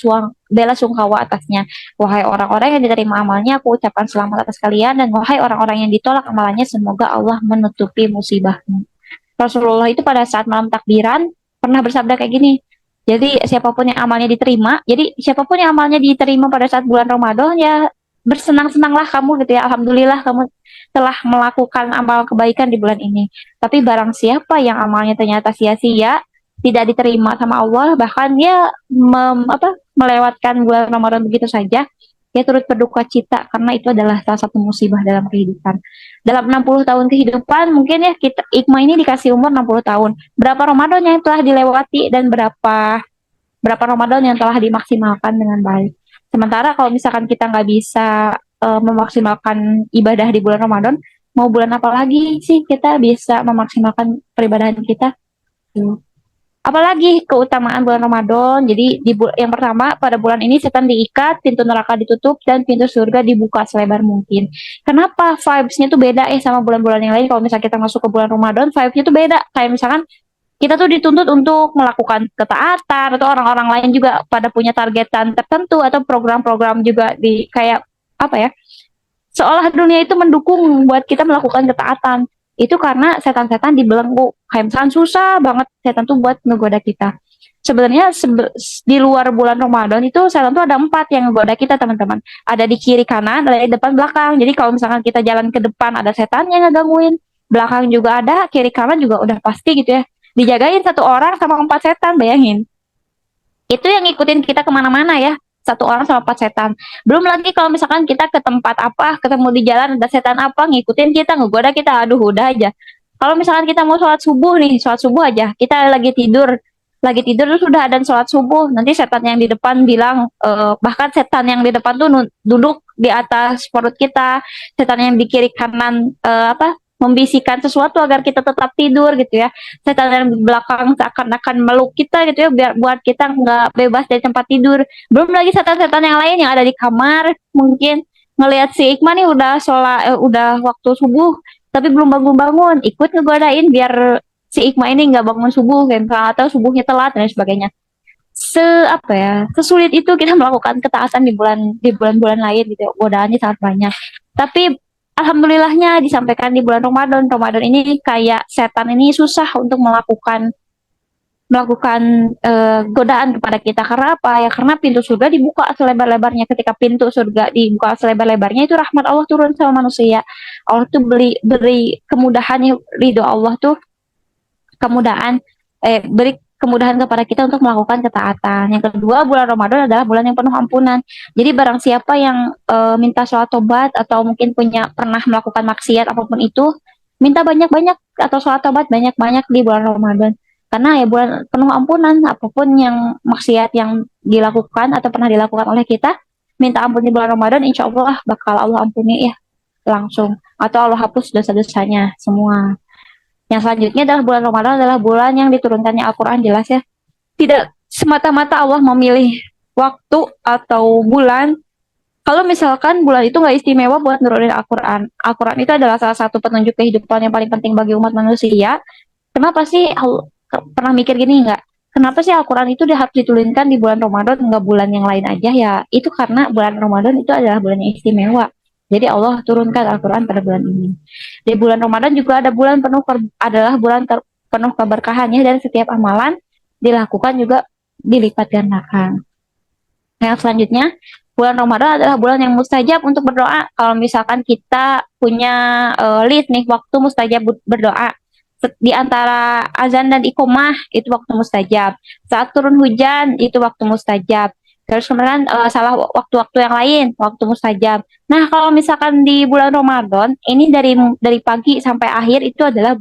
sungkawa atasnya. Wahai orang-orang yang diterima amalnya, aku ucapkan selamat atas kalian, dan wahai orang-orang yang ditolak amalnya, semoga Allah menutupi musibahmu. Rasulullah itu pada saat malam takbiran pernah bersabda kayak gini. Jadi siapapun yang amalnya diterima, jadi siapapun yang amalnya diterima pada saat bulan Ramadan ya bersenang-senanglah kamu gitu ya. Alhamdulillah kamu telah melakukan amal kebaikan di bulan ini. Tapi barang siapa yang amalnya ternyata sia-sia, tidak diterima sama Allah, bahkan dia melewatkan bulan Ramadan begitu saja, dia turut berduka cita karena itu adalah salah satu musibah dalam kehidupan. Dalam 60 tahun kehidupan, mungkin ya kita Iqma ini dikasih umur 60 tahun. Berapa Ramadan yang telah dilewati dan berapa berapa Ramadan yang telah dimaksimalkan dengan baik. Sementara kalau misalkan kita nggak bisa memaksimalkan ibadah di bulan Ramadan, mau bulan apa lagi sih kita bisa memaksimalkan peribadahan kita? Apalagi keutamaan bulan Ramadan. Jadi yang pertama, pada bulan ini setan diikat, pintu neraka ditutup, dan pintu surga dibuka selebar mungkin. Kenapa vibes-nya tuh beda sama bulan-bulan yang lain? Kalau misalnya kita masuk ke bulan Ramadan, vibes-nya tuh beda. Kayak misalkan kita tuh dituntut untuk melakukan ketaatan, atau orang-orang lain juga pada punya targetan tertentu, atau program-program juga di kayak apa ya, seolah dunia itu mendukung buat kita melakukan ketaatan. Itu karena setan-setan dibelenggu. Kayak misalkan susah banget setan tuh buat ngegoda kita. Sebenarnya di luar bulan Ramadan itu setan tuh ada 4 yang ngegoda kita, teman-teman. Ada di kiri kanan, ada di depan belakang. Jadi kalau misalkan kita jalan ke depan ada setan yang ngegangguin, belakang juga ada, kiri kanan juga udah pasti gitu ya. Dijagain satu orang sama 4 setan, bayangin. Itu yang ngikutin kita kemana-mana ya, satu orang sama 4 setan. Belum lagi kalau misalkan kita ke tempat apa, ketemu di jalan ada setan apa ngikutin kita, ngegoda kita, aduh udah aja. Kalau misalkan kita mau sholat subuh nih, sholat subuh aja, kita lagi tidur terus sudah ada sholat subuh, nanti setan yang di depan bilang, bahkan setan yang di depan tuh duduk di atas perut kita, setan yang di kiri kanan apa, membisikkan sesuatu agar kita tetap tidur gitu ya. Setan yang di belakang seakan-akan meluk kita gitu ya, biar buat kita nggak bebas dari tempat tidur. Belum lagi setan-setan yang lain yang ada di kamar, mungkin ngelihat si Iqman nih udah sholat, udah waktu subuh tapi belum bangun-bangun, ikut ngegodain biar si Iqma ini nggak bangun subuh kan, atau subuhnya telat dan sebagainya. Apa ya, sesulit itu kita melakukan ketaatan di bulan-bulan lain gitu ya. Godaannya sangat banyak, tapi alhamdulillahnya disampaikan di bulan Ramadan. Ramadan ini kayak setan ini susah untuk melakukan melakukan godaan kepada kita. Karena apa ya, karena pintu surga dibuka selebar-lebarnya. Ketika pintu surga dibuka selebar-lebarnya, itu rahmat Allah turun sama manusia. Allah tuh beri kemudahan, ridho Allah tuh kemudahan, beri kemudahan kepada kita untuk melakukan ketaatan. Yang kedua, bulan Ramadan adalah bulan yang penuh ampunan. Jadi barang siapa yang minta sholat tobat, atau mungkin pernah melakukan maksiat apapun itu, minta banyak-banyak atau sholat tobat banyak-banyak di bulan Ramadan. Karena ya bulan penuh ampunan, apapun yang maksiat yang dilakukan atau pernah dilakukan oleh kita, minta ampun di bulan Ramadan, insya Allah bakal Allah ampuni ya langsung, atau Allah hapus dosa-dosanya semua. Yang selanjutnya adalah bulan Ramadan adalah bulan yang diturunkannya Al-Quran, jelas ya. Tidak semata-mata Allah memilih waktu atau bulan. Kalau misalkan bulan itu nggak istimewa buat nurunin Al-Quran. Al-Quran itu adalah salah satu petunjuk kehidupan yang paling penting bagi umat manusia. Kenapa sih, pernah mikir gini nggak? Kenapa sih Al-Quran itu harus diturunkan di bulan Ramadan, nggak bulan yang lain aja ya? Itu karena bulan Ramadan itu adalah bulan yang istimewa. Jadi Allah turunkan Al-Quran pada bulan ini. Di bulan Ramadan juga ada bulan adalah bulan penuh keberkahannya, dan setiap amalan dilakukan juga dilipat gandakan. Yang selanjutnya, bulan Ramadan adalah bulan yang mustajab untuk berdoa. Kalau misalkan kita punya list nih waktu mustajab berdoa, di antara azan dan iqomah itu waktu mustajab. Saat turun hujan itu waktu mustajab. Terus kemudian salah waktu-waktu yang lain waktu mustajab. Nah, kalau misalkan di bulan Ramadan ini dari pagi sampai akhir itu adalah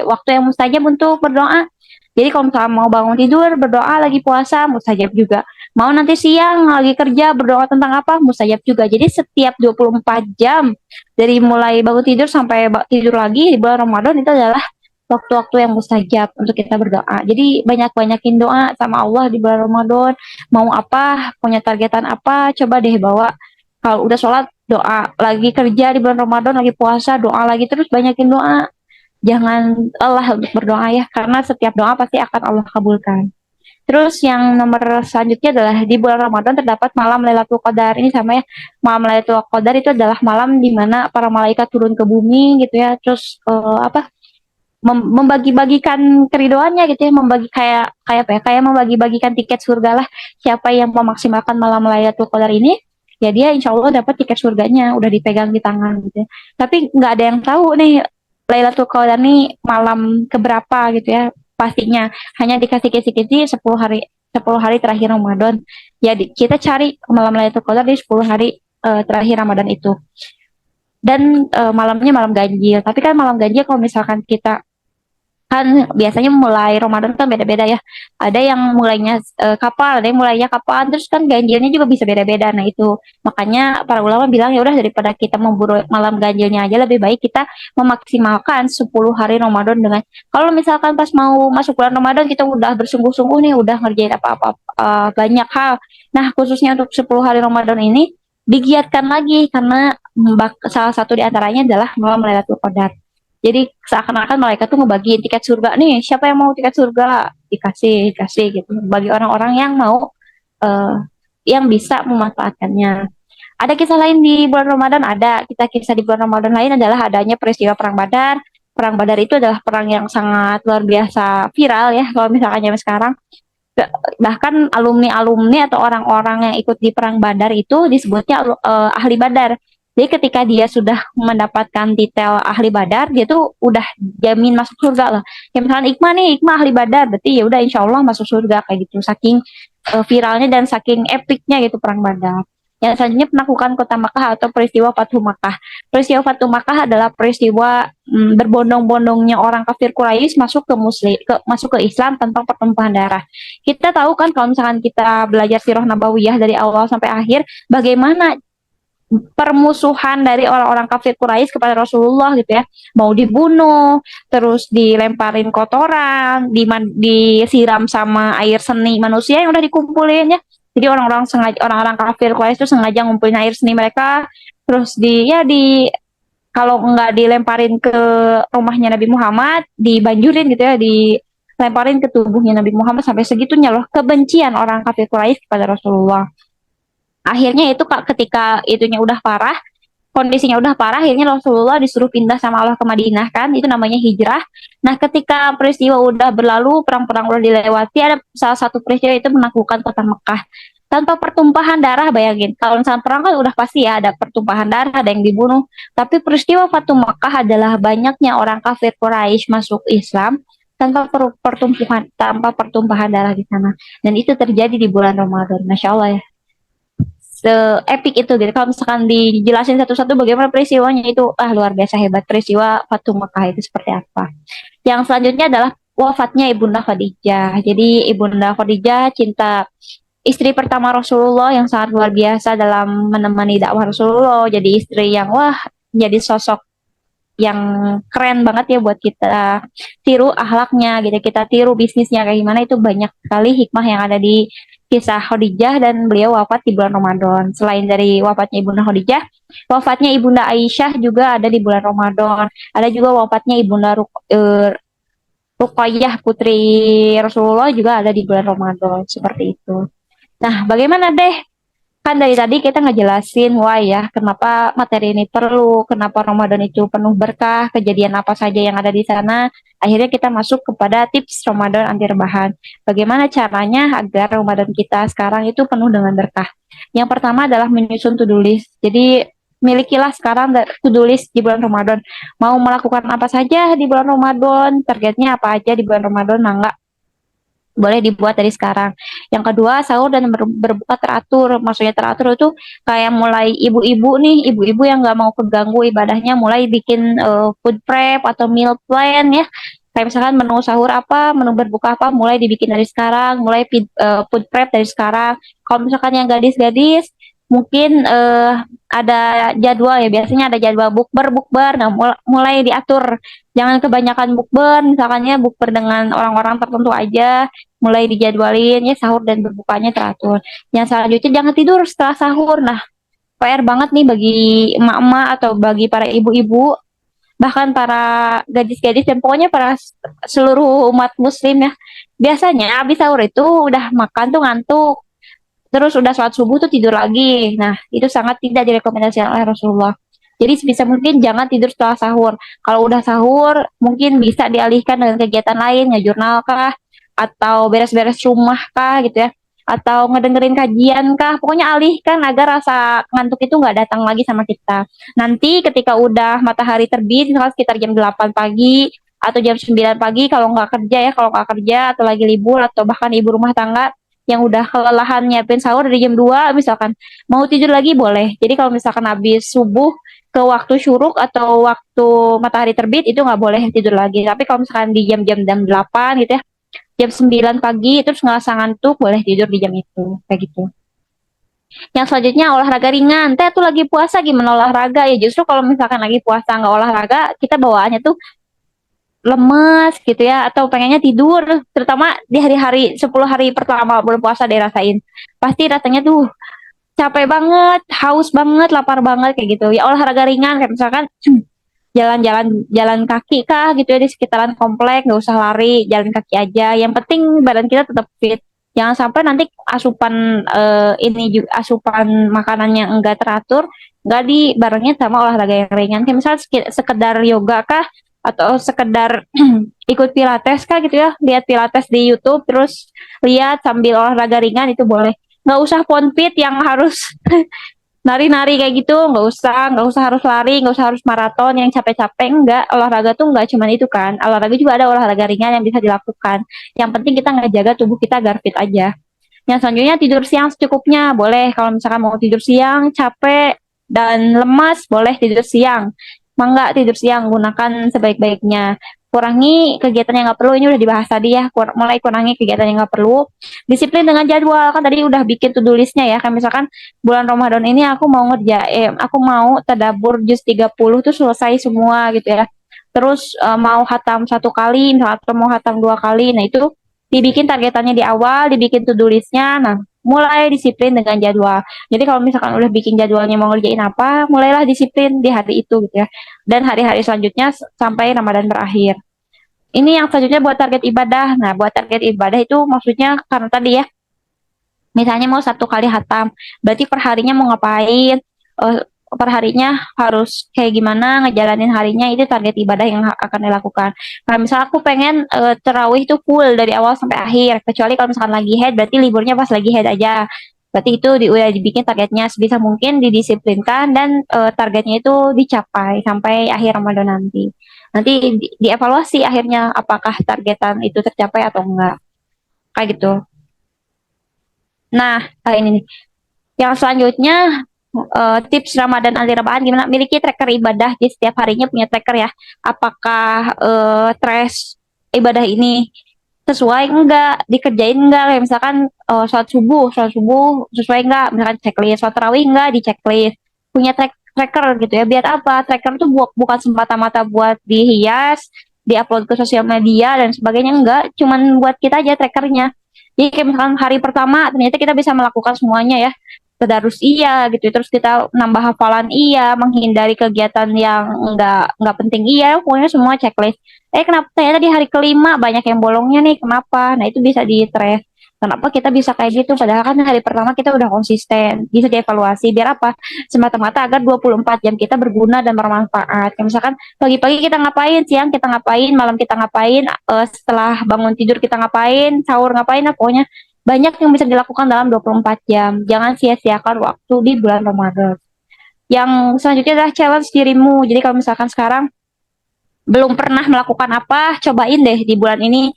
waktu yang mustajab untuk berdoa. Jadi kalau misalkan mau bangun tidur berdoa lagi puasa, mustajab juga. Mau nanti siang lagi kerja berdoa tentang apa, mustajab juga. Jadi setiap 24 jam dari mulai bangun tidur sampai tidur lagi di bulan Ramadan itu adalah waktu-waktu yang mustajab untuk kita berdoa. Jadi banyak-banyakin doa sama Allah di bulan Ramadan. Mau apa, punya targetan apa, coba deh bawa. Kalau udah sholat, doa. Lagi kerja di bulan Ramadan, lagi puasa, doa lagi. Terus banyakin doa. Jangan Allah untuk berdoa ya, karena setiap doa pasti akan Allah kabulkan. Terus yang nomor selanjutnya adalah di bulan Ramadan terdapat malam Lailatul Qadar. Ini sama ya, malam Lailatul Qadar itu adalah malam di mana para malaikat turun ke bumi gitu ya. Terus membagi-bagikan keridoannya gitu ya, membagi kayak apa ya, kayak membagi-bagikan tiket surga lah. Siapa yang memaksimalkan malam Lailatul Qadar ini, ya dia insya Allah dapat tiket surganya, udah dipegang di tangan gitu ya. Tapi nggak ada yang tahu nih Lailatul Qadar nih malam keberapa gitu ya pastinya. Hanya dikasih kisi-kisi 10 hari terakhir Ramadan. Jadi kita cari malam Lailatul Qadar di 10 hari terakhir Ramadan itu. Dan malamnya malam ganjil. Tapi kan malam ganjil kalau misalkan kita Kan biasanya mulai Ramadan kan beda-beda ya. Ada yang mulainya kapal, ada yang mulainya kapan, terus kan ganjilnya juga bisa beda-beda. Nah itu makanya para ulama bilang ya udah daripada kita memburu malam ganjilnya aja lebih baik kita memaksimalkan 10 hari Ramadan dengan kalau misalkan pas mau masuk bulan Ramadan kita udah bersungguh-sungguh nih udah ngerjain apa-apa banyak hal. Nah, khususnya untuk 10 hari Ramadan ini digiatkan lagi karena salah satu di antaranya adalah malam Lailatul Qadar. Jadi seakan-akan mereka tuh ngebagiin tiket surga nih, siapa yang mau tiket surga dikasih, dikasih gitu. Bagi orang-orang yang mau eh, yang bisa memanfaatkannya. Ada kisah lain di bulan Ramadan, ada kita kisah di bulan Ramadan lain adalah adanya peristiwa Perang Badar. Perang Badar itu adalah perang yang sangat luar biasa viral ya kalau misalkan zaman sekarang. Bahkan alumni-alumni atau orang-orang yang ikut di Perang Badar itu disebutnya ahli Badar. Jadi ketika dia sudah mendapatkan detail ahli Badar, dia tuh udah jamin masuk surga lah. Kayak misalnya Iqmah nih, Iqmah ahli Badar, berarti ya udah insya Allah masuk surga kayak gitu. Saking viralnya dan saking epicnya gitu Perang Badar. Yang selanjutnya penaklukan kota Makkah atau peristiwa Fathu Makkah. Peristiwa Fathu Makkah adalah peristiwa berbondong-bondongnya orang kafir Quraisy masuk ke masuk ke Islam tanpa pertumpahan darah. Kita tahu kan kalau misalkan kita belajar sirah nabawiyah dari awal sampai akhir, bagaimana permusuhan dari orang-orang kafir Quraisy kepada Rasulullah gitu ya, mau dibunuh, terus dilemparin kotoran, disiram sama air seni manusia yang udah dikumpulin ya. Jadi orang-orang kafir Quraisy itu sengaja ngumpulin air seni mereka, terus kalau nggak dilemparin ke rumahnya Nabi Muhammad, dibanjurin gitu ya, dilemparin ke tubuhnya Nabi Muhammad sampai segitunya loh kebencian orang kafir Quraisy kepada Rasulullah. Akhirnya itu kak ketika itunya udah parah, kondisinya udah parah, akhirnya Rasulullah disuruh pindah sama Allah ke Madinah kan, itu namanya hijrah. Nah, ketika peristiwa udah berlalu, perang-perang udah dilewati, ada salah satu peristiwa itu menaklukkan kota Mekah. Tanpa pertumpahan darah, bayangin. Kalau misalnya perang kan udah pasti ya ada pertumpahan darah, ada yang dibunuh. Tapi peristiwa Fatu Mekah adalah banyaknya orang kafir Quraisy masuk Islam tanpa pertumpahan darah di sana. Dan itu terjadi di bulan Ramadan. Masya Allah ya, se-epic itu gitu. Kalau misalkan dijelasin satu-satu bagaimana peristiwanya itu luar biasa hebat peristiwa Fatu Makkah itu seperti apa. Yang selanjutnya adalah wafatnya Ibunda Khadijah. Jadi Ibunda Khadijah cinta istri pertama Rasulullah yang sangat luar biasa dalam menemani dakwah Rasulullah. Jadi istri yang jadi sosok yang keren banget ya buat kita tiru akhlaknya gitu, kita tiru bisnisnya kayak gimana, itu banyak sekali hikmah yang ada di kisah Khadijah dan beliau wafat di bulan Ramadan. Selain dari wafatnya Ibunda Khadijah, wafatnya Ibunda Aisyah juga ada di bulan Ramadan. Ada juga wafatnya Ruqayyah putri Rasulullah juga ada di bulan Ramadan seperti itu. Nah, bagaimana deh? Kan dari tadi kita ngejelasin why ya, kenapa materi ini perlu, kenapa Ramadan itu penuh berkah, kejadian apa saja yang ada di sana. Akhirnya kita masuk kepada tips Ramadan anti rebahan. Bagaimana caranya agar Ramadan kita sekarang itu penuh dengan berkah. Yang pertama adalah menyusun to-do list. Jadi milikilah sekarang to-do list di bulan Ramadan. Mau melakukan apa saja di bulan Ramadan, targetnya apa aja di bulan Ramadan, nah enggak boleh dibuat dari sekarang. Yang kedua, sahur dan berbuka teratur. Maksudnya teratur itu kayak mulai ibu-ibu nih, ibu-ibu yang nggak mau keganggu ibadahnya, mulai bikin food prep atau meal plan ya. Kayak misalkan menu sahur apa, menu berbuka apa, mulai dibikin dari sekarang, mulai food prep dari sekarang. Kalau misalkan yang gadis-gadis, mungkin ada jadwal ya, biasanya ada jadwal bukber, nah mulai diatur. Jangan kebanyakan bukber, misalkannya bukber dengan orang-orang tertentu aja, mulai dijadwalin ya sahur dan berbukanya teratur. Yang selanjutnya jangan tidur setelah sahur. Nah, PR banget nih bagi emak-emak atau bagi para ibu-ibu, bahkan para gadis-gadis dan pokoknya para seluruh umat muslim ya. Biasanya habis sahur itu udah makan tuh ngantuk, terus udah sholat subuh tuh tidur lagi. Nah, itu sangat tidak direkomendasikan oleh Rasulullah. Jadi sebisa mungkin jangan tidur setelah sahur. Kalau udah sahur, mungkin bisa dialihkan dengan kegiatan lain, ngejurnal kah, atau beres-beres rumah kah gitu ya, atau ngedengerin kajian kah. Pokoknya alihkan agar rasa ngantuk itu nggak datang lagi sama kita. Nanti ketika udah matahari terbit, misalnya sekitar jam 8 pagi, atau jam 9 pagi kalau nggak kerja ya, kalau nggak kerja atau lagi libur, atau bahkan ibu rumah tangga yang udah kelelahan nyiapin sahur dari jam 2 misalkan, mau tidur lagi boleh. Jadi kalau misalkan habis subuh ke waktu syuruk atau waktu matahari terbit itu nggak boleh tidur lagi. Tapi kalau misalkan di jam-jam 8 gitu ya, jam 9 pagi terus ngerasa ngantuk, boleh tidur di jam itu, kayak gitu. Yang selanjutnya olahraga ringan. Teh tuh lagi puasa gimana olahraga ya? Justru kalau misalkan lagi puasa nggak olahraga, kita bawaannya tuh lemes gitu ya, atau pengennya tidur. Terutama di hari-hari 10 hari pertama bulan puasa deh rasain. Pasti rasanya tuh capek banget, haus banget, lapar banget kayak gitu. Ya olahraga ringan kayak misalkan jalan-jalan kaki kah gitu ya di sekitaran komplek, nggak usah lari, jalan kaki aja. Yang penting badan kita tetap fit. Jangan sampai nanti asupan ini juga asupan makanannya enggak teratur, nggak dibarengin sama olahraga yang ringan. Kayak misalnya sekedar yoga kah atau sekedar ikut pilates kah gitu ya, lihat pilates di YouTube terus lihat sambil olahraga ringan itu boleh. Nggak usah ponpit yang harus nari-nari kayak gitu, nggak usah harus lari, nggak usah harus maraton yang capek-capek. Enggak, olahraga tuh nggak cuma itu kan, olahraga juga ada olahraga ringan yang bisa dilakukan. Yang penting kita ngejaga tubuh kita agar fit aja. Yang selanjutnya tidur siang secukupnya, boleh kalau misalkan mau tidur siang capek dan lemas, boleh tidur siang. Mangga tidur siang, gunakan sebaik-baiknya. Kurangi kegiatan yang nggak perlu, ini udah dibahas tadi ya, mulai kurangi kegiatan yang nggak perlu. Disiplin dengan jadwal, kan tadi udah bikin to-do listnya ya, kan misalkan bulan Ramadan ini aku mau tadabur juz 30 tuh selesai semua gitu ya. Terus mau hatam 1 kali, misalkan atau mau hatam 2 kali, nah itu dibikin targetannya di awal, dibikin to-do listnya. Nah, mulai disiplin dengan jadwal. Jadi kalau misalkan udah bikin jadwalnya mau ngerjain apa, mulailah disiplin di hari itu gitu ya. Dan hari-hari selanjutnya sampai Ramadan berakhir. Ini yang selanjutnya buat target ibadah. Nah, buat target ibadah itu maksudnya karena tadi ya, misalnya mau 1 kali hatam, berarti perharinya mau ngapain, perharinya harus kayak gimana ngejalanin harinya, itu target ibadah yang akan dilakukan. Kalau misalnya aku pengen terawih itu full dari awal sampai akhir, kecuali kalau misalkan lagi head, berarti liburnya pas lagi head aja. Berarti itu udah dibikin targetnya sebisa mungkin didisiplinkan dan targetnya itu dicapai sampai akhir Ramadan nanti. Nanti dievaluasi akhirnya apakah targetan itu tercapai atau enggak. Kayak gitu. Nah, ini nih. Yang selanjutnya tips Ramadan anti rebahan gimana? Miliki tracker ibadah di setiap harinya punya tracker ya. Apakah trash ibadah ini sesuai enggak, dikerjain enggak? Kayak misalkan sholat subuh sesuai enggak? Misalkan checklist, sholat tarawih enggak di checklist. Punya tracker gitu ya. Biar apa? Tracker itu bukan semata-mata buat dihias, diupload ke sosial media dan sebagainya enggak. Cuman buat kita aja trackernya. Jadi kayak misalkan hari pertama ternyata kita bisa melakukan semuanya ya, tadarus iya gitu, terus kita nambah hafalan iya, menghindari kegiatan yang nggak penting iya, pokoknya semua checklist. Kenapa ternyata di hari kelima banyak yang bolongnya nih, kenapa? Nah itu bisa di trace. Kenapa kita bisa kayak gitu? Padahal kan hari pertama kita udah konsisten, bisa dievaluasi. Biar apa? Semata-mata agar 24 jam kita berguna dan bermanfaat. Kayak misalkan pagi-pagi kita ngapain, siang kita ngapain, malam kita ngapain, setelah bangun tidur kita ngapain, sahur ngapain, nah pokoknya banyak yang bisa dilakukan dalam 24 jam. Jangan sia-siakan waktu di bulan Ramadan. Yang selanjutnya adalah challenge dirimu. Jadi kalau misalkan sekarang belum pernah melakukan apa, cobain deh di bulan ini.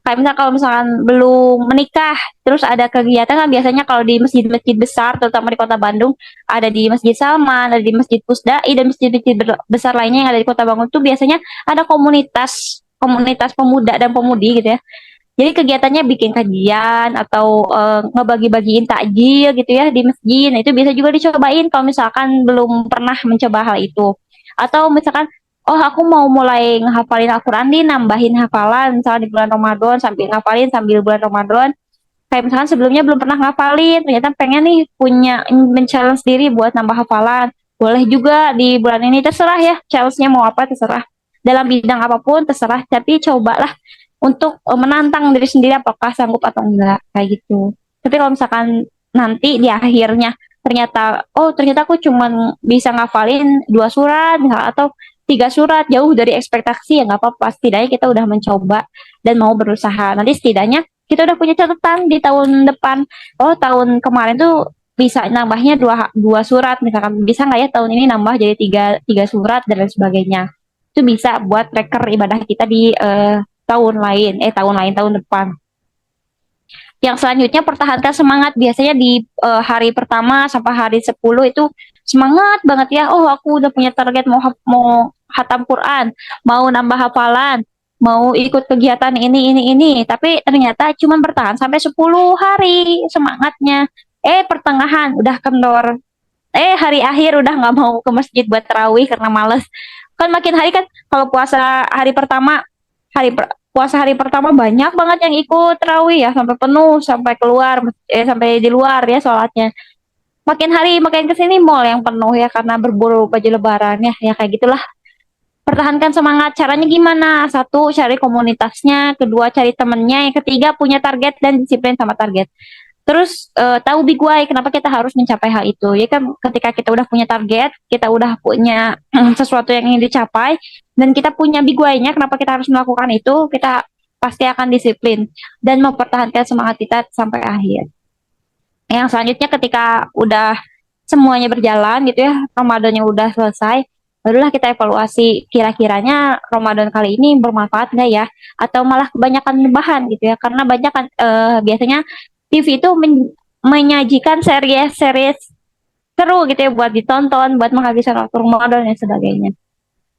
Kayak misalkan kalau misalkan belum menikah, terus ada kegiatan kan biasanya kalau di masjid-masjid besar, terutama di kota Bandung, ada di Masjid Salman, ada di Masjid Pusdai, dan masjid-masjid besar lainnya yang ada di kota Bandung tuh biasanya ada komunitas komunitas pemuda dan pemudi gitu ya. Jadi kegiatannya bikin kajian atau ngebagi-bagiin takjil gitu ya di masjid. Nah, itu bisa juga dicobain kalau misalkan belum pernah mencoba hal itu. Atau misalkan, oh aku mau mulai ngehafalin Al-Quran nih, nambahin hafalan misalnya di bulan Ramadan sambil ngafalin sambil bulan Ramadan. Kayak misalkan sebelumnya belum pernah ngafalin, ternyata pengen nih punya men-challenge diri buat nambah hafalan. Boleh juga di bulan ini, terserah ya, challenge-nya mau apa terserah. Dalam bidang apapun terserah, tapi cobalah untuk menantang diri sendiri apakah sanggup atau enggak kayak gitu. Tapi kalau misalkan nanti di akhirnya ternyata aku cuma bisa ngafalin 2 surat misal atau 3 surat, jauh dari ekspektasi, ya nggak apa-apa, setidaknya kita udah mencoba dan mau berusaha. Nanti setidaknya kita udah punya catatan di tahun depan, oh tahun kemarin tuh bisa nambahnya dua dua surat, misalkan bisa nggak ya tahun ini nambah jadi tiga tiga surat dan lain sebagainya. Itu bisa buat tracker ibadah kita di tahun depan. Yang selanjutnya pertahankan semangat. Biasanya di hari pertama sampai hari 10 itu semangat banget ya. Oh, aku udah punya target mau hatam Quran, mau nambah hafalan, mau ikut kegiatan ini. Tapi ternyata cuma bertahan sampai 10 hari semangatnya. Pertengahan udah kendor. Hari akhir udah nggak mau ke masjid buat tarawih karena males. Kan makin hari kan kalau puasa hari pertama, puasa hari pertama banyak banget yang ikut tarawih ya sampai penuh, sampai keluar, sampai di luar ya sholatnya. Makin hari makin kesini mall yang penuh ya karena berburu baju lebaran ya kayak gitulah. Pertahankan semangat. Caranya gimana? Satu, cari komunitasnya. Kedua, cari temennya. Yang ketiga, punya target dan disiplin sama target. Terus tahu big why, kenapa kita harus mencapai hal itu. Ya kan ketika kita udah punya target, kita udah punya sesuatu yang ingin dicapai, dan kita punya big why-nya, kenapa kita harus melakukan itu, kita pasti akan disiplin dan mempertahankan semangat kita sampai akhir. Yang selanjutnya ketika udah semuanya berjalan gitu ya, Ramadannya udah selesai, barulah kita evaluasi kira-kiranya Ramadan kali ini bermanfaat nggak ya, atau malah kebanyakan bahan gitu ya, karena banyak kan biasanya TV itu menyajikan series-series seru gitu ya buat ditonton, buat menghabiskan waktu Ramadan dan sebagainya.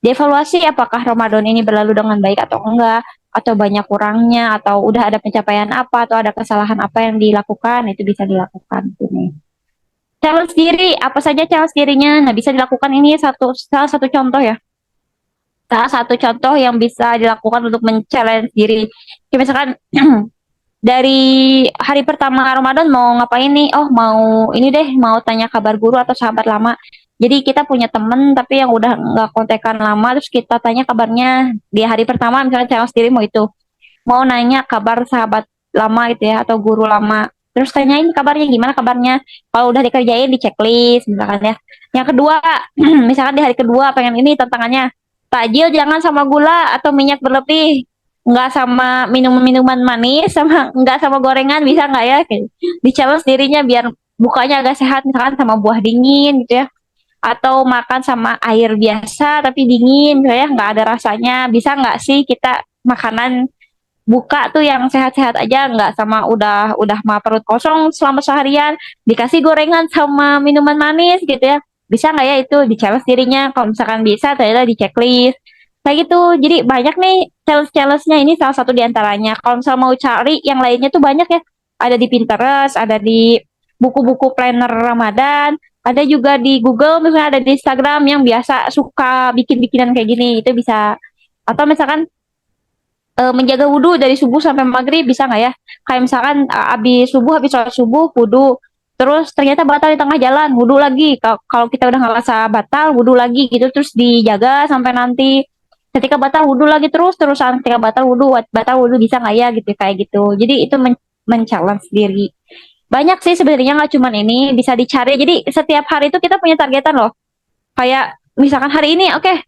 Dievaluasi apakah Ramadan ini berlalu dengan baik atau enggak, atau banyak kurangnya, atau udah ada pencapaian apa, atau ada kesalahan apa yang dilakukan, itu bisa dilakukan. Ini. Challenge diri, apa saja challenge dirinya? Nah, bisa dilakukan ini salah satu contoh ya. Salah satu contoh yang bisa dilakukan untuk men-challenge diri. Kayak misalkan dari hari pertama Ramadan mau ngapain nih? Oh, mau ini deh, mau tanya kabar guru atau sahabat lama. Jadi kita punya temen tapi yang udah nggak kontekan lama, terus kita tanya kabarnya di hari pertama, misalnya challenge diri mau itu. Mau nanya kabar sahabat lama gitu ya, atau guru lama. Terus tanyain kabarnya, gimana kabarnya. Kalau udah dikerjain di checklist misalkan ya. Yang kedua, misalkan di hari kedua pengen ini tantangannya. Takjil jangan sama gula atau minyak berlebih. Nggak sama minuman manis, sama nggak sama gorengan, bisa nggak ya? Kayak di challenge dirinya biar bukanya agak sehat, misalkan sama buah dingin gitu ya. Atau makan sama air biasa tapi dingin, ya nggak ada rasanya. Bisa nggak sih kita makanan buka tuh yang sehat-sehat aja, nggak sama udah mah perut kosong selama seharian dikasih gorengan sama minuman manis gitu ya, bisa nggak ya itu di challenge dirinya. Kalau misalkan bisa ternyata di checklist kayak gitu. Jadi banyak nih challenge-challenge-nya, ini salah satu diantaranya. Kalau misalnya mau cari yang lainnya tuh banyak ya, ada di Pinterest, ada di buku-buku planner Ramadan, ada juga di Google, misalnya ada di Instagram yang biasa suka bikin-bikinan kayak gini, itu bisa. Atau misalkan menjaga wudhu dari subuh sampai maghrib, bisa nggak ya? Kayak misalkan habis sholat subuh wudhu, terus ternyata batal di tengah jalan, wudhu lagi. Kalau kita udah nggak rasa batal, wudhu lagi gitu, terus dijaga sampai nanti ketika batal wudhu lagi, terusan ketika batal wudhu, bisa nggak ya gitu, kayak gitu. Jadi itu men-challenge diri. Banyak sih sebenarnya, nggak cuman ini, bisa dicari. Jadi setiap hari itu kita punya targetan loh. Kayak misalkan hari ini, oke,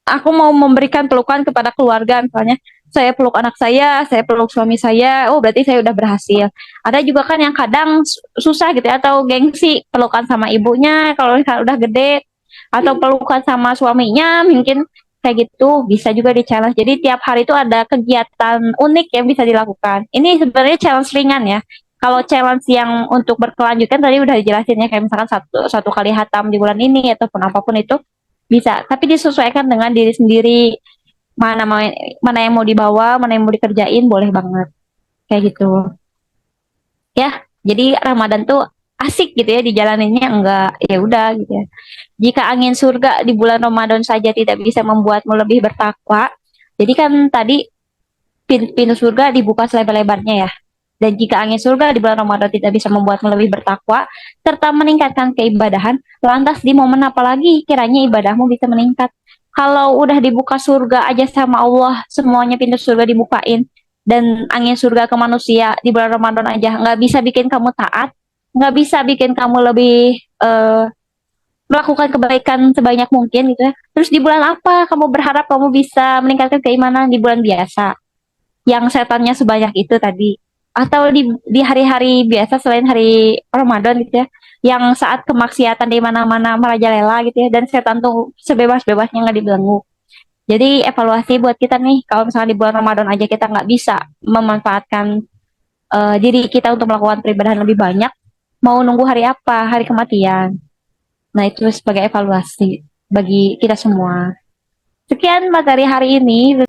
aku mau memberikan pelukan kepada keluarga, misalnya saya peluk anak saya peluk suami saya, oh berarti saya udah berhasil. Ada juga kan yang kadang susah gitu ya, atau gengsi pelukan sama ibunya kalau misalnya udah gede, atau pelukan sama suaminya mungkin, kayak gitu bisa juga di challenge. Jadi tiap hari itu ada kegiatan unik yang bisa dilakukan. Ini sebenarnya challenge ringan ya. Kalau challenge yang untuk berkelanjutan tadi udah dijelasin ya, kayak misalkan satu satu kali hatam di bulan ini ataupun apapun itu bisa, tapi disesuaikan dengan diri sendiri. Mana mana yang mau dibawa, mana yang mau dikerjain, boleh banget. Kayak gitu. Ya, jadi Ramadan tuh asik gitu ya dijalaninnya, enggak ya udah gitu ya. Jika angin surga di bulan Ramadan saja tidak bisa membuatmu lebih bertakwa, jadi kan tadi pintu surga dibuka selebar-lebarnya ya. Dan jika angin surga di bulan Ramadan tidak bisa membuatmu lebih bertakwa serta meningkatkan keibadahan, lantas di momen apa lagi kiranya ibadahmu bisa meningkat? Kalau udah dibuka surga aja sama Allah, semuanya pintu surga dibukain, dan angin surga ke manusia di bulan Ramadan aja nggak bisa bikin kamu taat, nggak bisa bikin kamu lebih melakukan kebaikan sebanyak mungkin gitu ya. Terus di bulan apa kamu berharap kamu bisa meningkatkan keimanan? Di bulan biasa yang setannya sebanyak itu tadi, atau di hari-hari biasa selain hari Ramadan gitu ya, yang saat kemaksiatan di mana-mana merajalela gitu ya, dan setan tuh sebebas-bebasnya nggak dibelenggu. Jadi evaluasi buat kita nih, kalau misalnya di bulan Ramadan aja kita nggak bisa memanfaatkan diri kita untuk melakukan peribadahan lebih banyak, mau nunggu hari apa? Hari kematian. Nah, itu sebagai evaluasi bagi kita semua. Sekian materi hari ini.